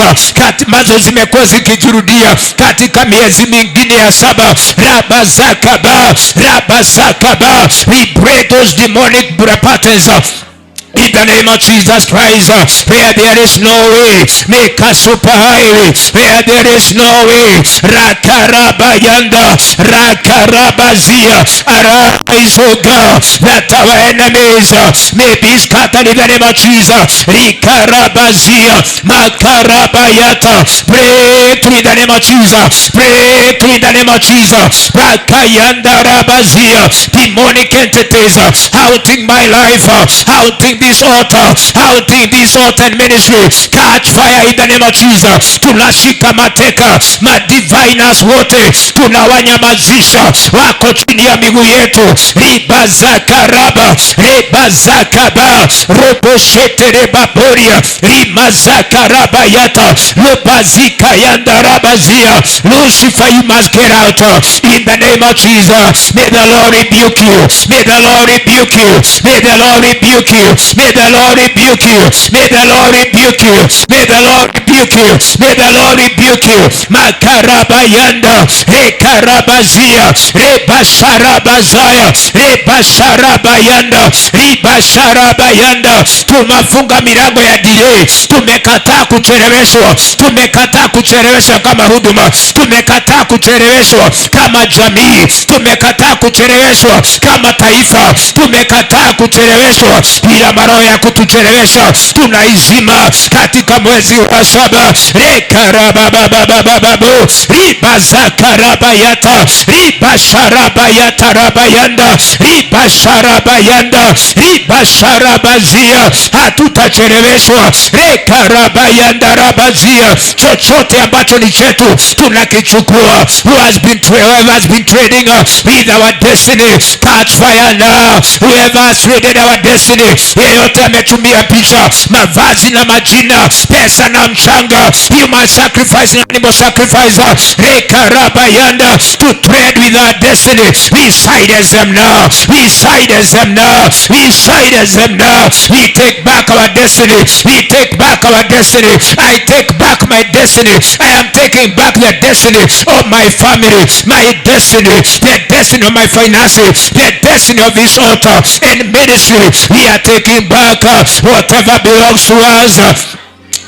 ambazo zimekuwa zikijirudia katika miezi mingine ya 7. Rabazakaba, rabazakaba. We break those demonic patterns in the name of Jesus Christ. Where there is no way, make a super highway. Where there is no way, Rakarabayanda, Rakarabazia. Arise, O God, that our enemies may be scattered in the name of Jesus. Rikarabazia, Makarabayata. Breakthrough in the name of Jesus. Breakthrough in the name of Jesus. Rakayanda Rabazia. Demonic entities haunting my life, haunting this altar, out in this altar and ministry, catch fire in the name of Jesus. Tunashika mateka madiviners wote, tunawanyamazisha, wako chini ya miguu yetu. Ribazakaraba rebazakaba roboshete rebaboria rimazakaraba yata lobazika yandarabazia. Lucifer, you must get out in the name of Jesus. May the Lord rebuke you. May the Lord rebuke you. May the Lord rebuke you. May the Lord rebuke you. May the Lord rebuke you. May the Lord rebuke you. May the Lord rebuke you. Makarabayanda rekarabazia rebasharabazaya rebasharabayanda ribasharabayanda. Tumafunga milango ya delay. Tumekataa kucheleweshwa. Tumekataa kucheleweshwa kama huduma. Tumekataa kucheleweshwa kama jamii. Tumekataa kucheleweshwa kama taifa. Tumekataa kucheleweshwa. Bila maroho ya kutuchelewesha tunaizima katika mwezi wa 7. Rekarabababababo ribazakarabayata ribasharabayata rabayanda ribasharabayanda ribasharabazia. Hatutacheleweshwa. Rekarabayanda rabazia. Chochote ambacho ni chetu tunakichukua. Whoever has been trading with our destiny, catch fire now. Whoever has traded our destiny, yeyote ametumia picha, mavazi na majina, pesa na mchanga, human sacrifice na animal sacrifice, rekarabayanda, to trade with our destiny, we silence them now. We silence them now. We silence them now. We take back our destiny. We take back our destiny. I take back my destiny. I am taking back the destiny of my family, my destiny, the destiny of my finances, the destiny of this altar and ministry. We are taking back whatever belongs to us.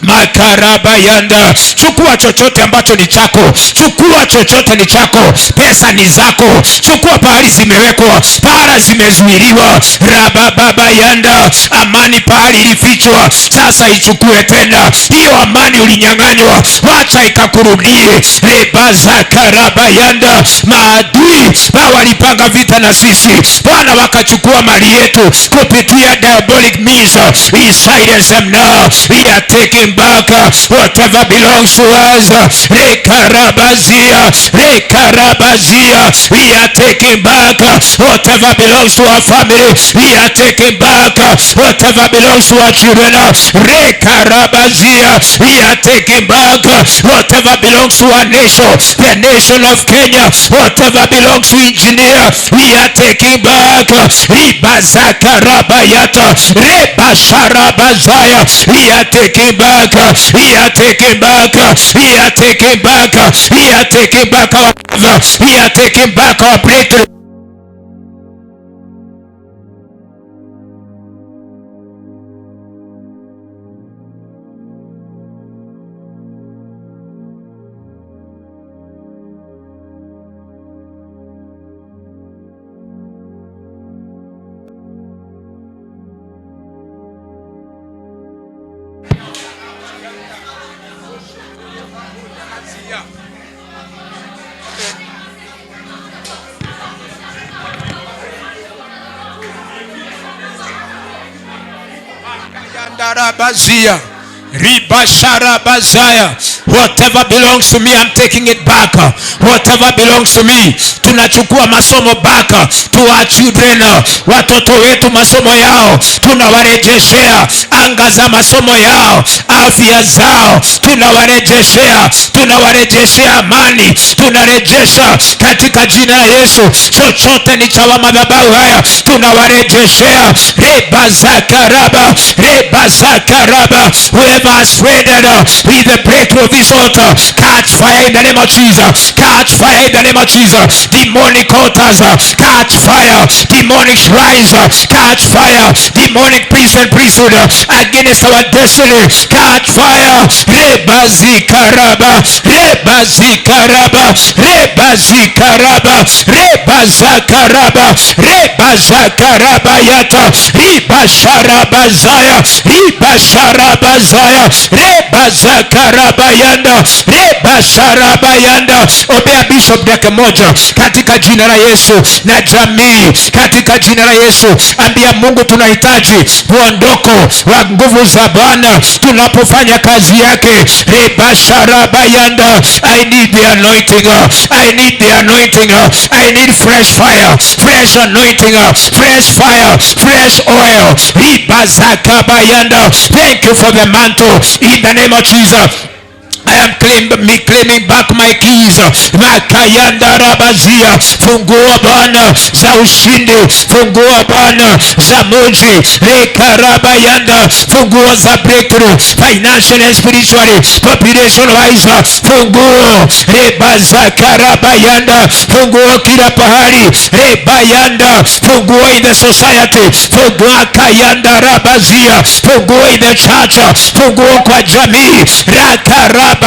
Makarabayanda. Chukua chochote ambacho ni chako. Chukua chochote ni chako. Pesa ni zako. Chukua pahali zimewekwa, para zimezuiliwa. Rababayanda. Amani pahali ilifichwa, sasa ichukue tena. Hiyo amani ulinyang'anywa, wacha ikakurudie. Rebazakarabayanda. Maadui walipanga vita na sisi, Bwana wakachukua mali yetu kupitia diabolic means. We silence them now. We are taking back whatever belongs to us. Rekarabazia, rekarabazia. We are taking back whatever belongs to our family. We are taking back whatever belongs to our children. Rekarabazia. We are taking back whatever belongs to our nation, the nation of Kenya. Whatever belongs to engineer, we are taking back. Ribazakarabayata, rebasharabazaya. We are taking back. We are taking back. We are taking back. We are taking back our love. We are taking back our breakthrough. Darabazia, Ribasharabazaya. Whatever belongs to me, I'm taking it back. Whatever belongs to me, tunachukua masomo back to our children. Watoto wetu masomo yao tunawarejeshea, anga za masomo yao, afya zao tunawarejeshea, tunawarejeshea amani, tunarejesha katika jina la Yesu. Chochote ni cha madhabahu haya tunawarejeshea. Rebazakaraba, rebazakaraba. Whoever has traded with the breakthrough of this altar, catch fire in the name of Jesus. Catch fire in the name of Jesus. Demonic altars, catch fire. Demonic shrines, catch fire. Demonic priesthood against our destiny, catch fire. Rebazikaraba, reba rebazikaraba rebazikaraba rebazakaraba rebazakarabayata ribasharabazaya ribasharabazaya rebazakarabayanda rebasharabayanda. Ombea bishop dakika moja katika jina la Yesu na jamii katika jina la Yesu. Ambia Mungu tunahitaji muondoko wa nguvu za Bwana tunapofanya kazi yake. Rebasharabayanda. I need the anointing. I need the anointing. I need fresh fire, fresh anointing, fresh fire, fresh oil. Ribazakabayanda. Thank you for the mantle in the name of Jesus. I am claiming back my keys. Makayanda rabazia. Fungua Bwana za ushindi, fungua Bwana za muji. Rekarabayanda. Fungua za breakthrough, financial and spiritually, population wise. Funguo rebazakarabayanda. Funguo kila pahali. Rebayanda. Funguo in the society. Funguo kayanda rabazia. Funguo in the church. Funguo kwa jamii. Rakarabayanda.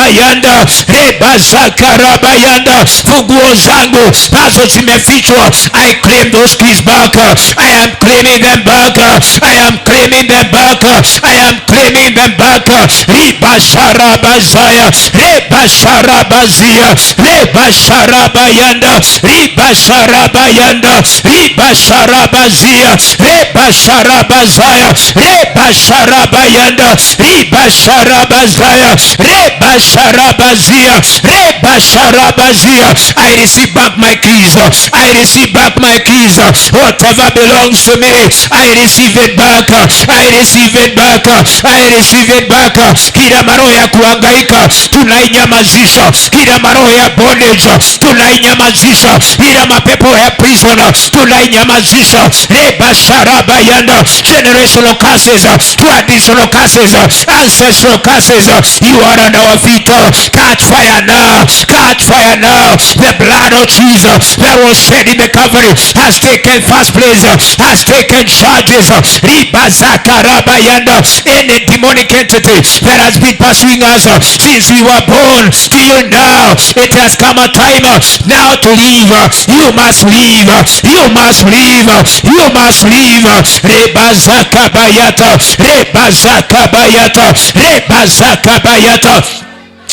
Rebazakarabayanda. Funguo zangu nazo zimefichwa. I claim those keys back. I am claiming them back. I am claiming them back. I am claiming them back. Ribasharabazaya. Rebasharabazia. Rebasharabayanda. Ribasharabayanda. Ribasharabazia. Rebasharabazaya. Rebasharabayanda. Ribasharabazaya. Rebasharabazia. Rebasharabazia. I receive back my keys. I receive back my keys. Whatever belongs to me, I receive it back. I receive it back. I receive it back. Kila maroho ya kuhangaika tunainyamazisha. Kila maroho ya bondage tunainyamazisha. Kila mapepo ya prison tunainyamazisha. Rebasharabayanda. Generational curses, traditional curses, ancestral curses, you are under our feet. Catch fire now. Catch fire now. The blood of Jesus that was shed in the Calvary has taken first place, has taken charges. Ribazakarabayanda. Any demonic entity that has been pursuing us since we were born till now, it has come a time now to leave. You must leave. You must leave. You must leave. Rebazakabayata. Rebazakabayata. Rebazakabayata.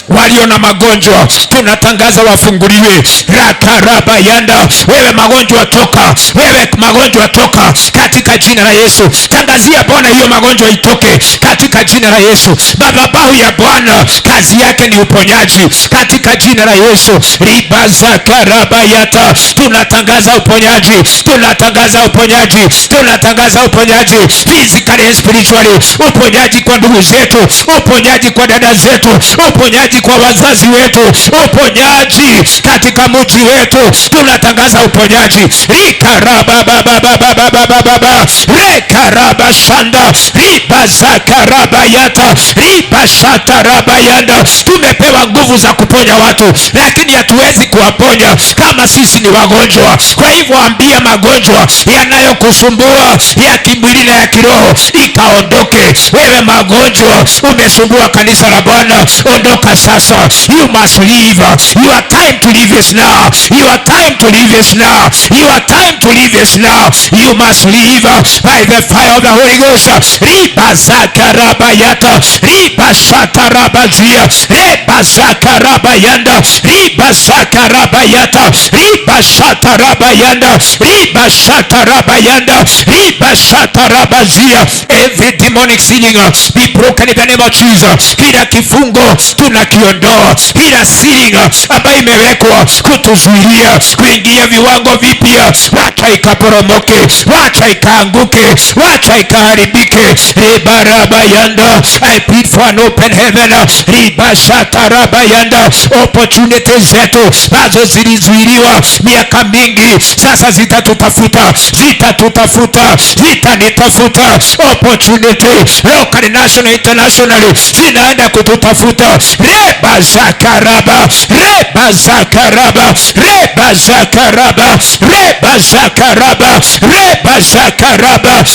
Walio na magonjwa tunatangaza wafunguliwe. Rakarabayanda. Wewe magonjwa toka, wewe magonjwa toka katika jina la Yesu. Tangazia Bwana hiyo magonjwa itoke katika jina la Yesu. Madhabahu ya Bwana kazi yake ni uponyaji katika jina la Yesu. Ribazakarabayata. Tunatangaza uponyaji, tunatangaza uponyaji, tunatangaza uponyaji physically and spiritually. Uponyaji kwa ndugu zetu, uponyaji kwa dada zetu, uponyaji kwa wazazi wetu, uponyaji katika mji wetu. Tunatangaza uponyaji. Rikarabababababababa. Rekarabashanda. Ribazakarabayata. Ribashatarabayanda. Tumepewa nguvu za kuponya watu, lakini hatuwezi kuwaponya kama sisi ni wagonjwa. Kwa hivyo ambia magonjwa yanayokusumbua ya kimwili na ya kiroho ikaondoke. Wewe magonjwa umesumbua kanisa la Bwana, ondoka sasa. You must leave. Your time to leave is now. Your time to leave is now. Your time to leave is now. You must leave by the fire of the Holy Ghost. Ribazakarabayata. Ribashatarabazia. Rebazakarabayanda. Ribazakarabayata. Ribashatarabayanda. Ribashatarabayanda. Ribashatarabazia. Every demonic ceiling be broken in the name of Jesus. Kila kifungo tunakiondoa. Kila ceiling ambayo imewekwa kutuzuilia kuingia viwango vipya, wacha ikaporomoke, wacha ikaanguke, wacha ikaharibike. Rebarabayanda. I plead for an open heaven. Ribashatarabayanda. Opportunities zetu nazo zilizuiliwa miaka mingi, sasa zitatutafuta, zitatutafuta, zitanitafuta. Opportunity local, national, internationally zinaenda kututafuta. Rebazakaraba. Rebazakaraba. Rebazakaraba. Rebazakaraba. Rebazakaraba.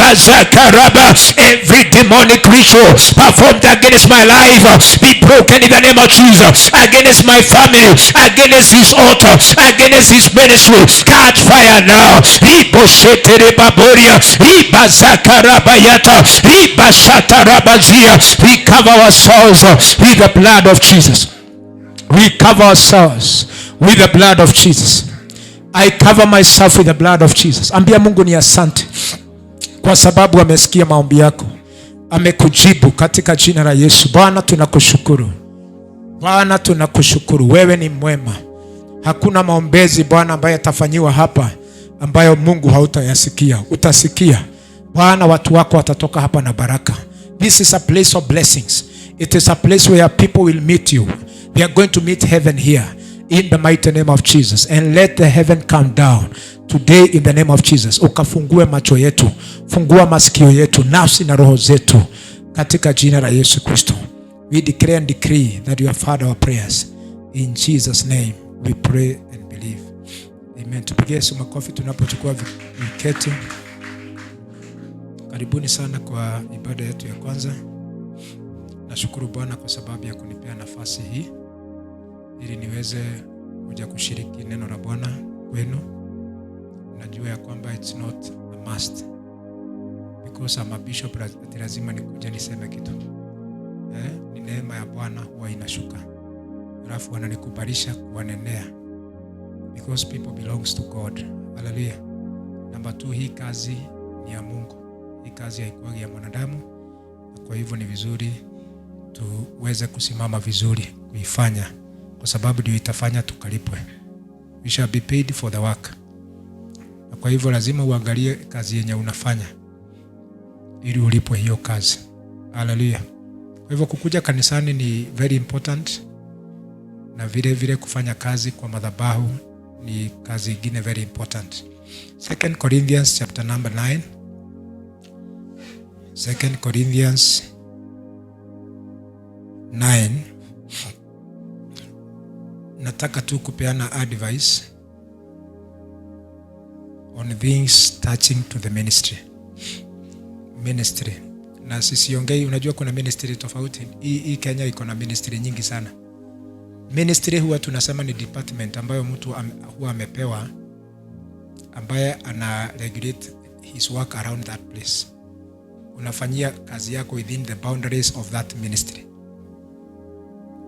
Ribazakaraba. Every demonic ritual performed against my life be broken in the name of Jesus. Against my family, against his altar, against his ministry, catch fire now. Ribosheterebaboria, Ribazakarabayata, Ribashatarabazia. We cover ourselves with the blood of Jesus. We cover ourselves with the blood of Jesus. I cover myself with the blood of Jesus. Ambia Mungu ni asante kwa sababu amesikia maombi yako, amekujibu katika jina la Yesu. Bwana tunakushukuru, Bwana tunakushukuru. Wewe ni mwema. Hakuna maombezi Bwana ambayo yatafanyiwa hapa ambayo Mungu hautayasikia. Utasikia Bwana, watu wako watatoka hapa na baraka. This is a place of blessings. It is a place where people will meet you. We are going to meet heaven here in the mighty name of Jesus, and let the heaven come down today in the name of Jesus. Ukafungue macho yetu, fungua masikio yetu, nafsi na roho zetu katika jina la Yesu Kristo. We declare and decree that you have heard our prayers. In Jesus name we pray and believe. Amen. Tupigie Yesu makofi tunapochukua viketi. Karibuni sana kwa ibada yetu ya kwanza. Nashukuru Bwana kwa sababu ya kunipea nafasi hii ili niweze kuja kushiriki neno la Bwana kwenu. Najua ya kwamba it's not a must because I'm a bishop, lazima nikuje niseme kitu. Ni neema ya Bwana huwa inashuka, alafu ananikubalisha kuwanenea because people belongs to God. Hallelujah. Number 2, hii kazi ni ya Mungu. Hii kazi haikuwa ya mwanadamu. Kwa hivyo ni vizuri tuweze kusimama vizuri kuifanya, kwa sababu ndio itafanya tukalipwe. We shall be paid for the work. Kwa hivyo lazima uangalie kazi yenye unafanya ili ulipwe hiyo kazi. Hallelujah. Kwa hivyo kukuja kanisani ni very important, na vile vile kufanya kazi kwa madhabahu ni kazi ingine very important. 2 Corinthians chapter number 9. 2 Corinthians 9. Nataka tu kupeana advice on things touching to the ministry. Na sisiongei, unajua kuna ministry tofauti. Hii Kenya iko na ministry nyingi sana. Ministry huwa tunasema ni department ambayo mtu huwa amepewa, ambaye ana regulate his work around that place. Unafanyia kazi yako within the boundaries of that ministry.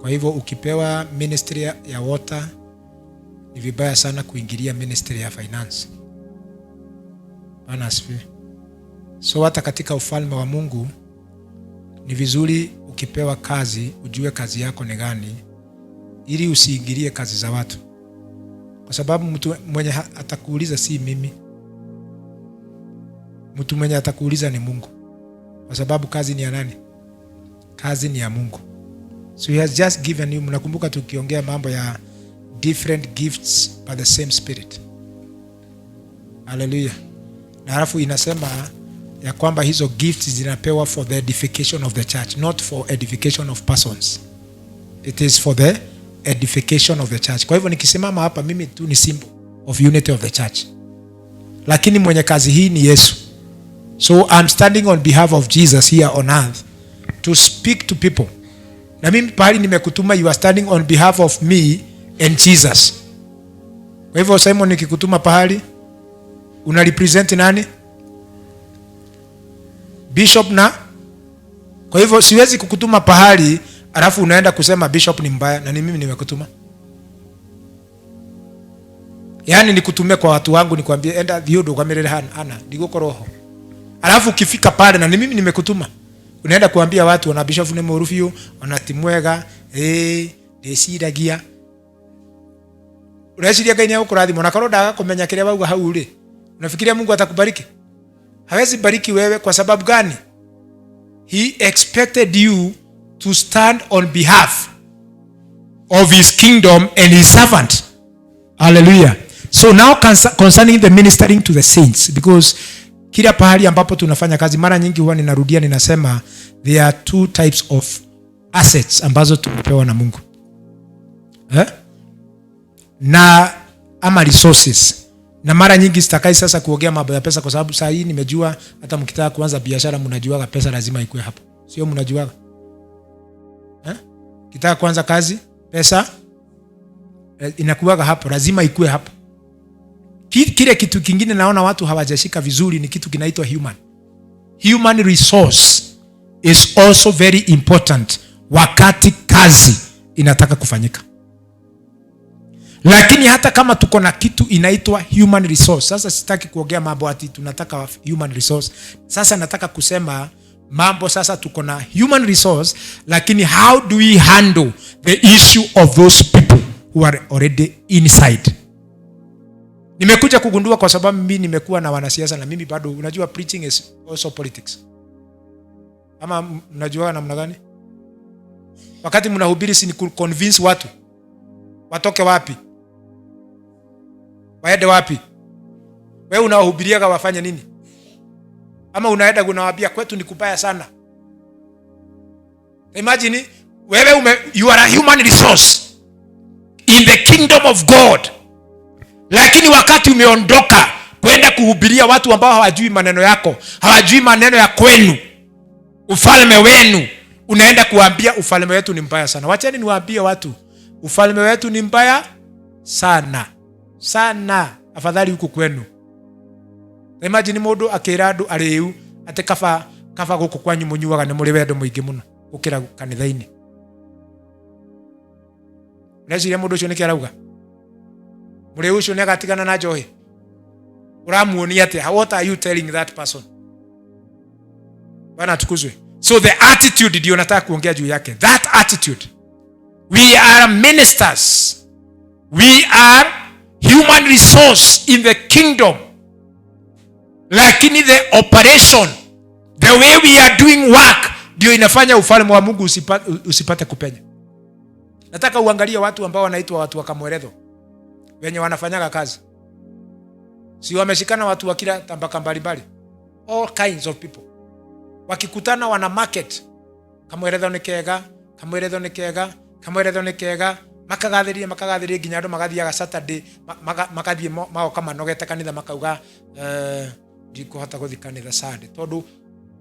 Kwa hivyo ukipewa ministry ya water, ni vibaya sana kuingilia ministry ya finance. Bwana asifiwe. So hata katika ufalme wa Mungu ni vizuri ukipewa kazi ujue kazi yako ni gani, ili usiingilie kazi za watu. Kwa sababu mtu mwenye atakuuliza si mimi. Mtu mwenye atakuuliza ni Mungu. Kwa sababu kazi ni ya nani? Kazi ni ya Mungu. So he has just given you, mnakumbuka tukiongea mambo ya different gifts by the same spirit. Hallelujah. Na halafu inasema ya kwamba hizo gifts zinapewa for the edification of the church, not for edification of persons. It is for the edification of the church. Kwa hivyo nikisimama hapa mimi tu ni symbol of unity of the church. Lakini mwenye kazi hii ni Yesu. So I'm standing on behalf of Jesus here on earth to speak to people. Na mimi pahali nimekutuma, you are standing on behalf of me and Jesus. Kwa hivyo Simon, nikikutuma pahali una represent nani? Bishop. Na kwa hivyo siwezi kukutuma pahali alafu unaenda kusema bishop ni mbaya na ni mimi nimekutuma. Yaani nikutume kwa watu wangu nikwambie enda dhiodo kwa mirele hana ndigoko roho. Alafu ukifika pale na ni mimi nimekutuma, unaenda kuambia watu wana bishop ni murufio, wana timwega, ndeciragia. Unasiria Ngai ukurathi mona karoda kumenya kile wauga hau uri. Unafikiria Mungu atakubariki? Hawezi bariki wewe. Kwa sababu gani? He expected you to stand on behalf of his kingdom and his servant. Hallelujah. So now concerning the ministering to the saints, because kila pahali ambapo tunafanya kazi, mara nyingi huwa ninarudia ninasema there are 2 types of assets ambazo tumepewa na Mungu. Na ama resources. Na mara nyingi sitakai sasa kuongea mambo ya pesa kwa sababu saa hii nimejua hata mkitaka kuanza biashara mnajuaga pesa lazima ikue hapo. Sio mnajuaga? Kitaka kuanza kazi, pesa inakuwaga hapo, lazima ikue hapo. Kile kitu kingine naona watu hawajashika vizuri ni kitu kinaitwa human resource is also very important wakati kazi inataka kufanyika. Lakini hata kama tuko na kitu inaitwa human resource, sasa sitaki kuongea mambo ati tunataka human resource. Sasa nataka kusema mambo sasa tuko na human resource, lakini how do we handle the issue of those people who are already inside? Nimekuja kugundua kwa sababu mimi nimekuwa na wanasiasa na mimi bado unajua preaching is also politics. Ama mnajua namna gani? Wakati mnahubiri si ni convince watu watoke wapi? Waende wapi? Wewe unawahubiriaga wafanye nini? Ama unaenda unawaambia kwetu ni kubaya sana. Imagine wewe you are a human resource in the kingdom of God. Lakini wakati umeondoka kwenda kuhubiria watu ambao hawajui maneno yako, hawajui maneno ya kwenu, ufalme wenu, unaenda kuambia ufalme wetu ni mbaya sana. Wacheni niwaambie watu, ufalme wetu ni mbaya sana. Sana. Afadhali huko kwenu. Imagine mundu akiradu ariu ate kaba guku kwanyu munyuaga ni muri wendo muingi muno gukira kanitha-ini. Neciria mundu ucio niki arauga muri ucio ni agatigana na njohi. Uramuonia ate, what are you telling that person? Bana tukuzwe. So the attitude ndio nataka kuongea juu yake. That attitude. We are ministers. We are human resource in the kingdom. Lakini the operation, the way we are doing work, ndio inafanya ufalme wa Mungu usipate kupenya. Nataka uangalie watu ambao wanaitwa watu wa Kamweretho, wenye wanafanyaga kazi. Si wameshikana watu wa kila tabaka mbalimbali, all kinds of people. Wakikutana wana market. Kamweretho ni kega, Kamweretho ni kega, Kamweretho ni kega. Makagathirie nginya andu magathiaga Saturday magathie mao kama nogete kanitha makauga ndikuhota guthi kanitha Sunday tondu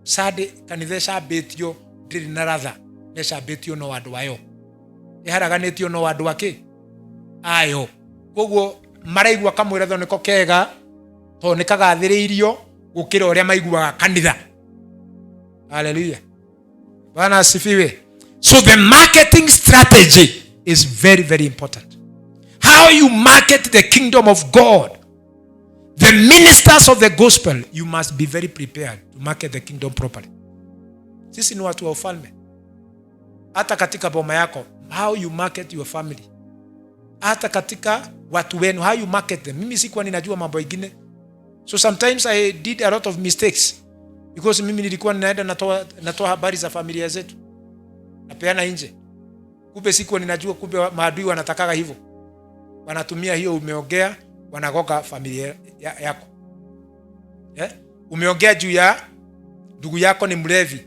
Sunday kanitha cambitio ndiri na ratha ne cambitio no andu ayo iharaganitio no andu ake ayo koguo maraigua Kamweretho niko kega to nikagathiriirio gukira uria maiguaga kanitha. Hallelujah. Bwana asifiwe. So the marketing strategy is very, very important. How you market the kingdom of God. The ministers of the gospel, you must be very prepared to market the kingdom properly. Sisi ni watu wa ufalme. Hata katika boma yako, how you market your family. Hata katika watu wenu, how you market them. Mimi sikuwa ninajua mambo mengine. So sometimes I did a lot of mistakes. Because mimi nilikuwa ninaenda natoa habari za familia zetu. Napeana nje. Kumbe sikuwa ninajua kumbe maadui wanatakaga hivyo. Wanatumia hiyo umeongea, wanagoka familia yako. Umeongea juu ya ndugu yako ni mlevi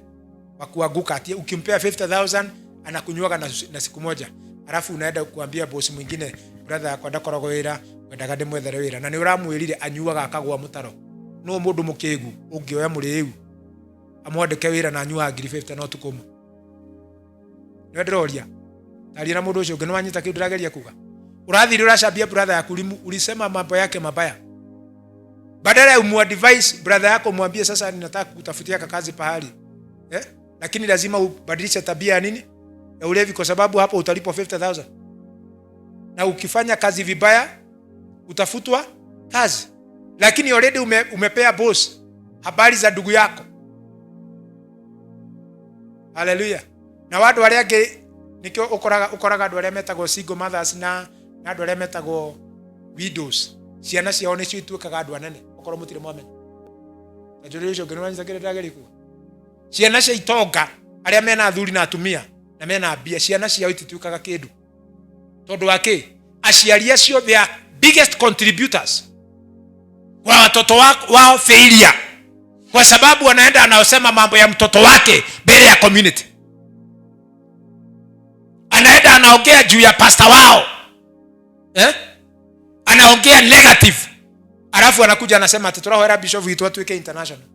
wa kuanguka, ati ukimpea 50,000 anakunywaga na siku moja. Alafu unaenda kuambia boss mwingine, brother yako ndakorogo wira, wendaga ndimwethere wira, na ni uramwirire anyuaga akagwa mutaro. No mundu mukigu ungioya muriu amwandike wira na anyuaga 50 no tukuma. Nĩ ndiroria. Taria na mundu ucio ngeno wanyita kiu ndirageria kuga. Urathiri uracambia brother yaku ulisema mambo yake mabaya. Badala ya umadvise brother yako mwambie sasa ninataka kutafutia kazi pahali. Lakini lazima ubadilishe tabia nini? Ya ulevi kwa sababu hapo utalipwa 50,000. Na ukifanya kazi vibaya utafutwa kazi. Lakini already umepea boss habari za ndugu yako. Hallelujah. Na watu wale yake nikio ukoraga andu aria metagwo single mothers na andu aria metagwo widows. Ciana ciao nĩ cituĩkaga andu anene. Okorwo mutire mwamenya. Najuri ucio ngeno wanyiza kile ndageriku. Ciana cia itonga aria mena athuri na atumia na mena mbia, ciana ciao itituĩkaga kindu. Tondu wake aciari acio they are biggest contributors kwa watoto wao failure. Kwa sababu wanaenda anaosema mambo ya mtoto wake mbele ya community. Anaenda anaongea juu ya pastor wao. Anaongea negative Alafu anakuja anasema ati turahoera bishop witu atuike international.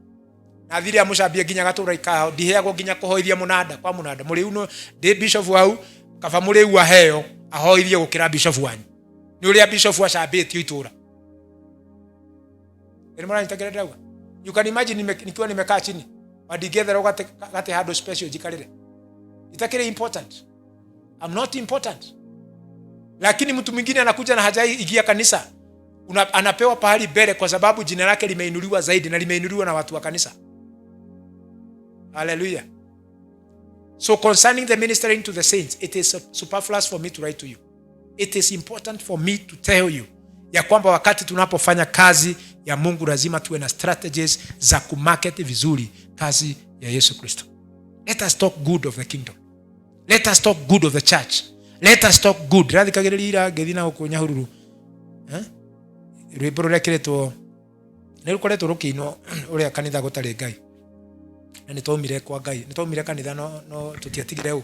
Na thiri amucambia nginya gatura ikao ndiheagwo nginya kuhoithia munada kwa munada. Muri uno ndi bishop wau kaba muri u aheo ahoithie gukira bishop wanyu. Ni uria bishop acambitio itura. Ere mara nitagerera uga. You can imagine nikiwa nimekaa chini. Wadigethera gate hado special jikarire. Itakire important. I'm not important. Lakini mtu mwingine anakuja na hajai ingia kanisa. Anapewa pahali mbele kwa sababu jina lake limeinuliwa zaidi na limeinuliwa na watu wa kanisa. Hallelujah. So concerning the ministering to the saints, it is superfluous for me to write to you. It is important for me to tell you ya kwamba wakati tunapofanya kazi ya Mungu lazima tuwe na strategies za kumarket vizuri kazi ya Yesu Kristo. Let us talk good of the kingdom. Let us talk good of the church. Let us talk good. Radhi kagerira gedina ukunya hururu. Rwimbo rurekeretwo nä rå koretwo rå kä inwo å rä a kanitha gå tarä Ngai na nä twaumire kwa Ngai nä twaumire kanitha no tå tiatigire å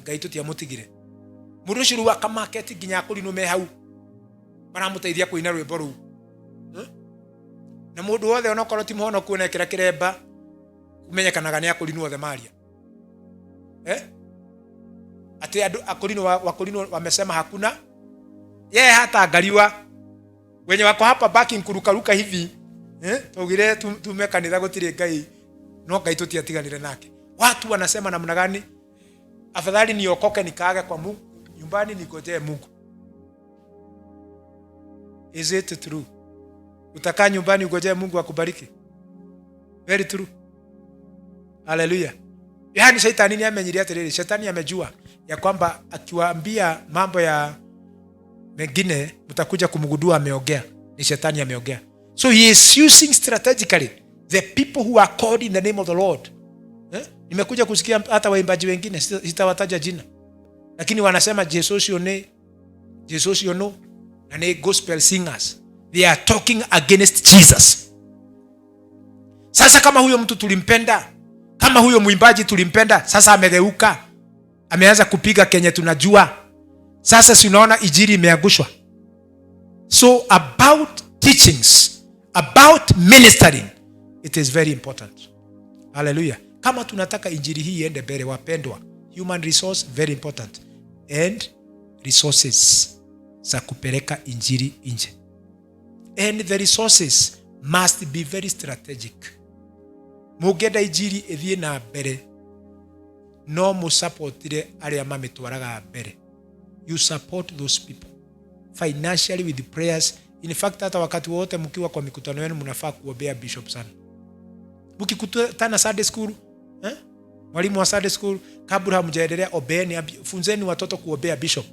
Ngai tå tiamå tigire må ndå å cio rä u akamaketi nginya akå rinå me hau maramå teithia kå ina rwimbo rå u na må ndå wothe onokorwo ti må honoku onekera kä remba kumenyekanaga nä akå rinwo othe maria atä andå akå rinwo wakå rinwo wamesema hakuna yeye hata angaliwa wenye wako hapa backing kurukaruka hivi tugire tume kanitha gutire Ngai no Ngai tutiatiganire nake. Watu wanasema namna gani? Afadhali niokoke nikaage kwa Mungu nyumbani nigojee Mungu. Is it true? Utakaa nyumbani ugojee Mungu akubariki? Very true. Hallelujah. Yaani shetani ni amenyiria atiriri, shetani amejua ya kwamba akiwaambia mambo ya mengine mtakuja kumgundua ameongea, ni shetani ameongea. So he is using strategically the people who are called in the name of the Lord. Nimekuja kusikia hata waimbaji wengine sitawataja jina, lakini wanasema Jesus you know na ni gospel singers, they are talking against Jesus. Sasa kama huyo mtu tulimpenda, kama huyo mwimbaji tulimpenda, sasa amegeuka, ameanza kupiga kenye tunajua. Sasa si unaona injili imeangushwa. So about teachings, about ministering, it is very important. Hallelujah. Kama tunataka injili hii iende mbele wapendwa, human resource very important, and resources za kupeleka injili nje. And the resources must be very strategic. Mugenda injili ithie na mbere no mu supportire aria mamitwaraga mbere. You support those people financially with the prayers. In fact, hata wakati wote mkiwa kwa mikutano yenu mnafaa kuombea bishop sana. Mkikutana Sunday school, mwalimu wa Sunday school, kabla hamjaendelea obeeni, funzeni watoto kuombea bishop.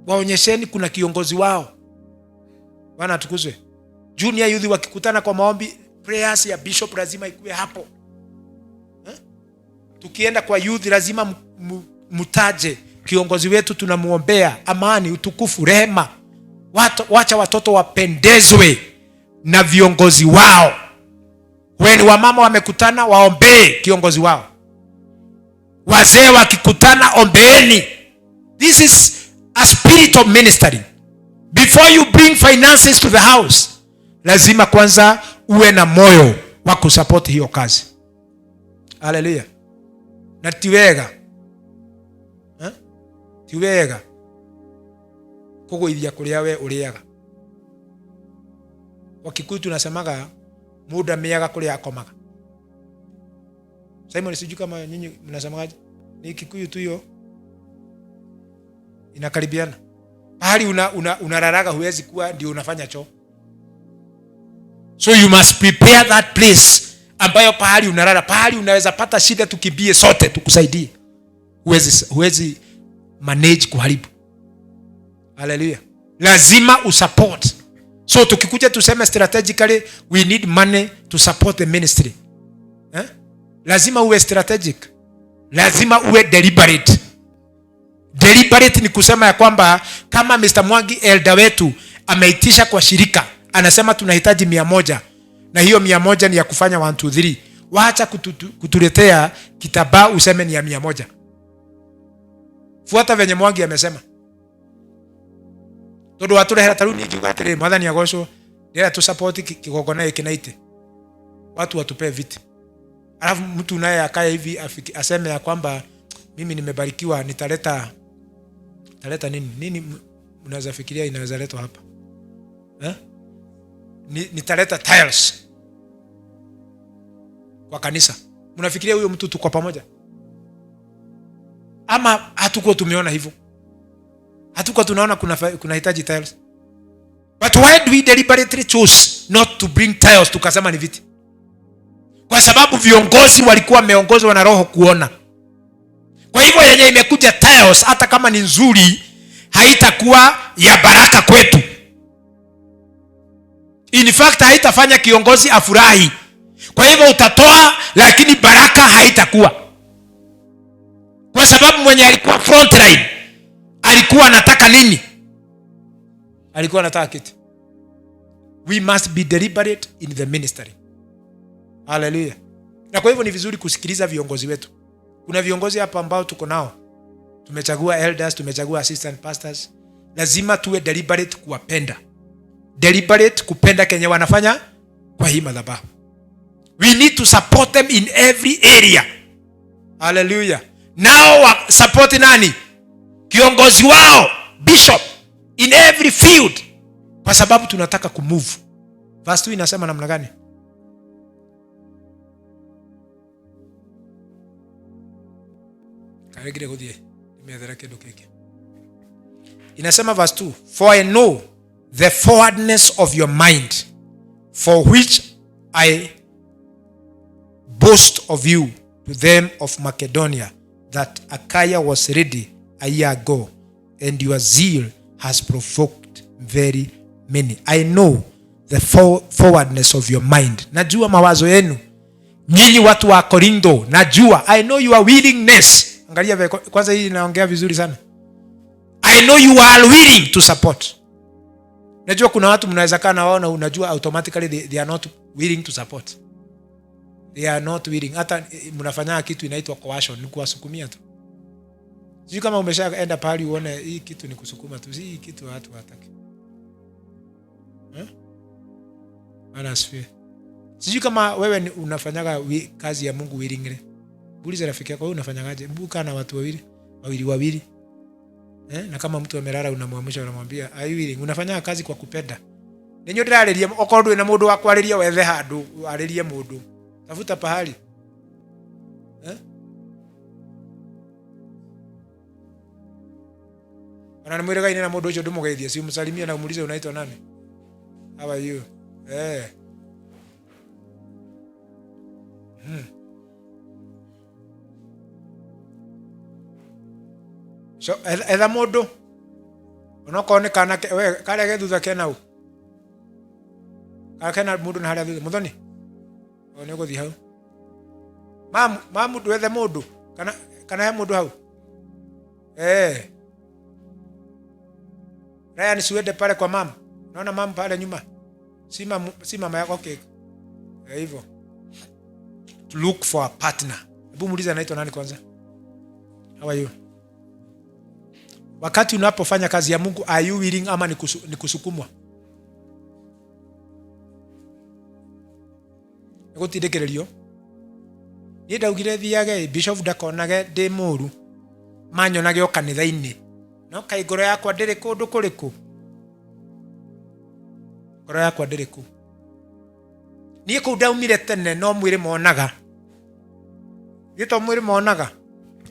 Waonyesheni kuna kiongozi wao. Bwana atukuzwe. Junior youth wakikutana kwa maombi, prayers ya bishop lazima ikuwe hapo. Tukienda kwa youth lazima mutaje kiongozi wetu, tunamuombea amani, utukufu, rehema. Wacha watoto wapendezwe na viongozi wao. When wamama wamekutana waombee kiongozi wao. Wazee wakikutana ombeeni. This is a spirit of ministering. Before you bring finances to the house, lazima kwanza uwe na moyo wa kusupport hiyo kazi. Hallelujah. Na tiwega tiwega kugoithia kuria we uriaga. Wakikuyu tunasemaga muda miaga kuria akomaga. Simon, sijui kama nyinyi mnasemaje? Ni Kikuyu tu hiyo inakaribiana. Pahali unararaga huwezi kuwa ndio unafanya choo. So you must prepare that place ambayo pahali unarara, pahali unaweza pata shida, tukimbie sote tukusaidie. Huwezi manage kuharibu. Hallelujah. Lazima usupport. So tukikuja tuseme strategically we need money to support the ministry. Lazima uwe strategic. Lazima uwe deliberate. Deliberate ni kusema ya kwamba kama Mr. Mwangi elder wetu ameitisha kwa shirika, anasema tunahitaji 100 na hiyo 100 ni ya kufanya 1 2 3. Waacha kutuletea kitambaa useme ni ya 100. Fuata venye Mwangi amesema. tondu waturehera taru ni ngiuga atiri mwathani agocwo ndira tu support kigongona iki na ite watu watupe viti, alafu mtu naye akaya hivi aseme ya kwamba mimi nimebarikiwa nitaleta nini mnaweza fikiria inaweza letwa hapa nitaleta tiles kwa kanisa. Mnafikiria huyo mtu tuko pamoja? Ama hatuko tumeona hivyo? Hatuko tunaona kuna hitaji tiles? But why do we deliberately choose not to bring tiles tukasema ni viti? Kwa sababu viongozi walikuwa wameongozwa na roho kuona. Kwa hivyo yenye imekuja tiles hata kama ni nzuri haitakuwa ya baraka kwetu. In fact haitafanya kiongozi afurahi. Kwa hivyo utatoa lakini baraka haitakuwa. Kwa sababu mwenye alikuwa front line alikuwa anataka nini? Alikuwa anataka kitu. We must be deliberate in the ministry. Hallelujah. Na kwa hivyo ni vizuri kusikiliza viongozi wetu. Kuna viongozi hapa ambao tuko nao. Tumechagua elders, tumechagua assistant pastors. Lazima tuwe deliberate kuwapenda. Deliberate kupenda kenye wanafanya kwa hii madhabahu. We need to support them in every area. Hallelujah. Now support nani? Kiongozi wao, bishop, in every field. Kwa sababu tunataka kumove. Verse 2 inasema namna gani? Karegire godie. Nimeadhara kidogo kike. Inasema verse 2, for I know the forwardness of your mind, for which I boast of you to them of Macedonia, that Achaia was ready a year ago, and your zeal has provoked very many. I know the forwardness of your mind. Najua mawazo yenu nyinyi watu wa Korintho. Najua, I know your willingness. Angalia kwanza hii inaongea vizuri sana. I know you are willing to support. Najua kuna watu mnaweza kana wao na unajua automatically they are not willing to support. They are not willing. Hata mnafanya kitu inaitwa coercion, ni kuwasukumia tu. Sijui kama umeshaenda pahali uone hii kitu ni kusukuma tu. Hii kitu watu hataki. Ana asifiwe. Sijui kama wewe unafanyaga kazi ya Mungu willingly. Uliza rafiki yako, wewe unafanyaje? Buka na watu wawili. Na kama mtu amelala unamwamsha unamwambia, "Are you willing?" Unafanya kazi kwa kupenda. Nenyo ndirareria okordu na mundu wa kwariria wethe handu, aririe mundu. Tafuta pahali. Ana mwirega ina mundu ucio ndumugeithia, si umsalimia na umulize unaitwa nani? How are you? So etha mundu onokone kana we kare gethutha kena u kana mundu na haria thutha muthoni one guthi hau mamu ndwethe mundu kana he mundu hau Ryan siwede pale kwa mama. Naona mama pale nyuma. Si mama yako kiko. Hivyo. To look for a partner. Hebu muulize anaitwa nani kwanza? How are you? Wakati unapofanya kazi ya Mungu, are you willing ama ni kusukumwa? Nigutidekererio. Ni ndaugire thiage bishop ndakonage ndi muru. Manyonage o kanitha-ini. No kai ngoro yakwa ndiri kundu kuriku. Ngoro yakwa ndiri ku. Ni ku ndaumire tene no mwiri monaga. Gito mwiri monaga.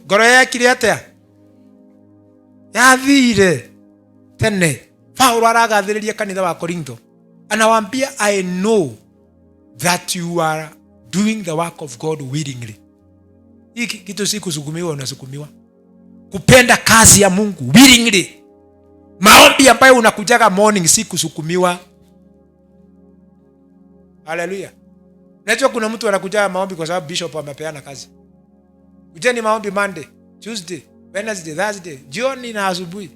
Ngoro yakire atia? Yathire tene. Paulo aragathiriria kanitha wa Korintho. Anawaambia, I know that you are doing the work of God willingly. Hiki kitu si kusukumiwa, unasukumiwa. Kupenda kazi ya Mungu willingly. Maombi ambayo unakujaga morning si kusukumiwa. Hallelujah. Najua kuna mtu anakujaga maombi kwa sababu bishop amepeana kazi. Ujeni maombi Monday, Tuesday, Wednesday, Thursday, jioni na asubuhi.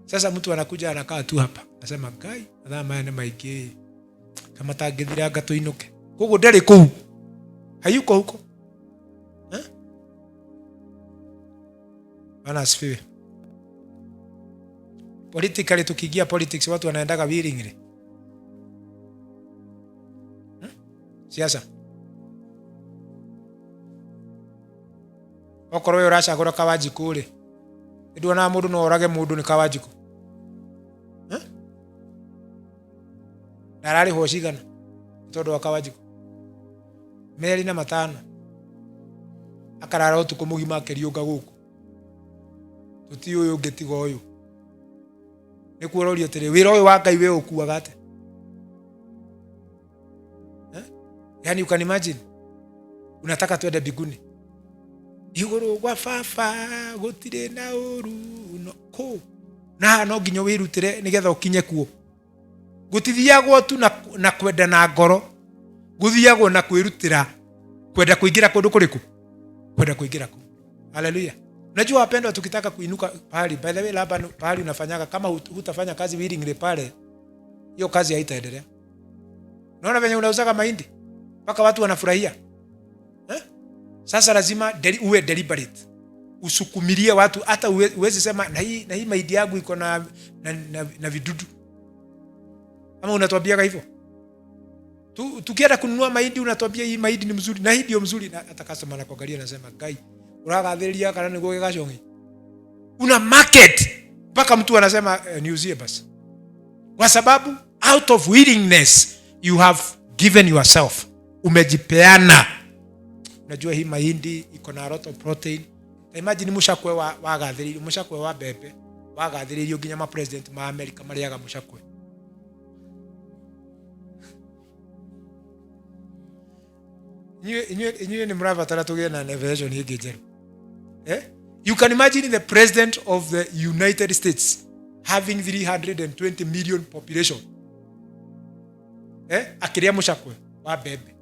Sasa mtu anakuja anakaa tu hapa. Anasema, "Gai, adhama yana maigi. Kama tagithira gato inuke." Kugo ndari kuu. Hayuko huko. Bwana asifiwe. politically tukiingia politics watu wanaendaga willingly. Siasa. Okorwo yo uracagura Kawanjiku ri. Nduona mundu no orage mundu ni Kawanjiku. Narari ho cigana. Tondu wa Kawanjiku. Meri na matano. Akarara utuku mugima akiriunga guku. Tuti uyu ngetiga uyu. Ni kuororio tiri wira uyu wa Ngai we ukuaga ate. Yani you can imagine. Unataka tuende mbinguni. Iguru gwa baba gutire na uru no ko. Na no nginyo wirutire nigetha ukinye kuo. Gutithiagwo tu na kwenda na ngoro. Guthiagwo na kwirutira kwenda kuingira kundu kuriku. Kwenda kuingira ku. Haleluya. Unajua wapendwa, tukitaka kuinuka pahali, by the way, labda pahali unafanyaga kama hutafanya kazi willingly pale, hiyo kazi haitaendelea. Unaona venye unauzaga mahindi mpaka watu wanafurahia. Sasa lazima uwe deliberate. Usukumilie watu, hata uwezi sema na hii mahindi yangu iko na vidudu. Ama unatuambiaga hivyo. Tukienda kununua mahindi unatuambia hii mahindi ni mzuri na hii ndio mzuri, na hata customer anakuangalia anasema Ngai uragathĩria kana niguo gĩgacong'i. Una market mpaka mtu anasema niuzie basi. Kwa sababu out of willingness you have given yourself. Umejipeana. Unajua hii mahindi iko na a lot of protein. Imagine mushakwe wagathĩrĩrio, mushakwe wa bebe wagathĩrĩrio nginya ma president ma America mariaga mushakwe. Inye ni mrabatara tuge na version hii njeru. You can imagine the president of the United States having 320 million population. Akiria mushakwe wa bebe.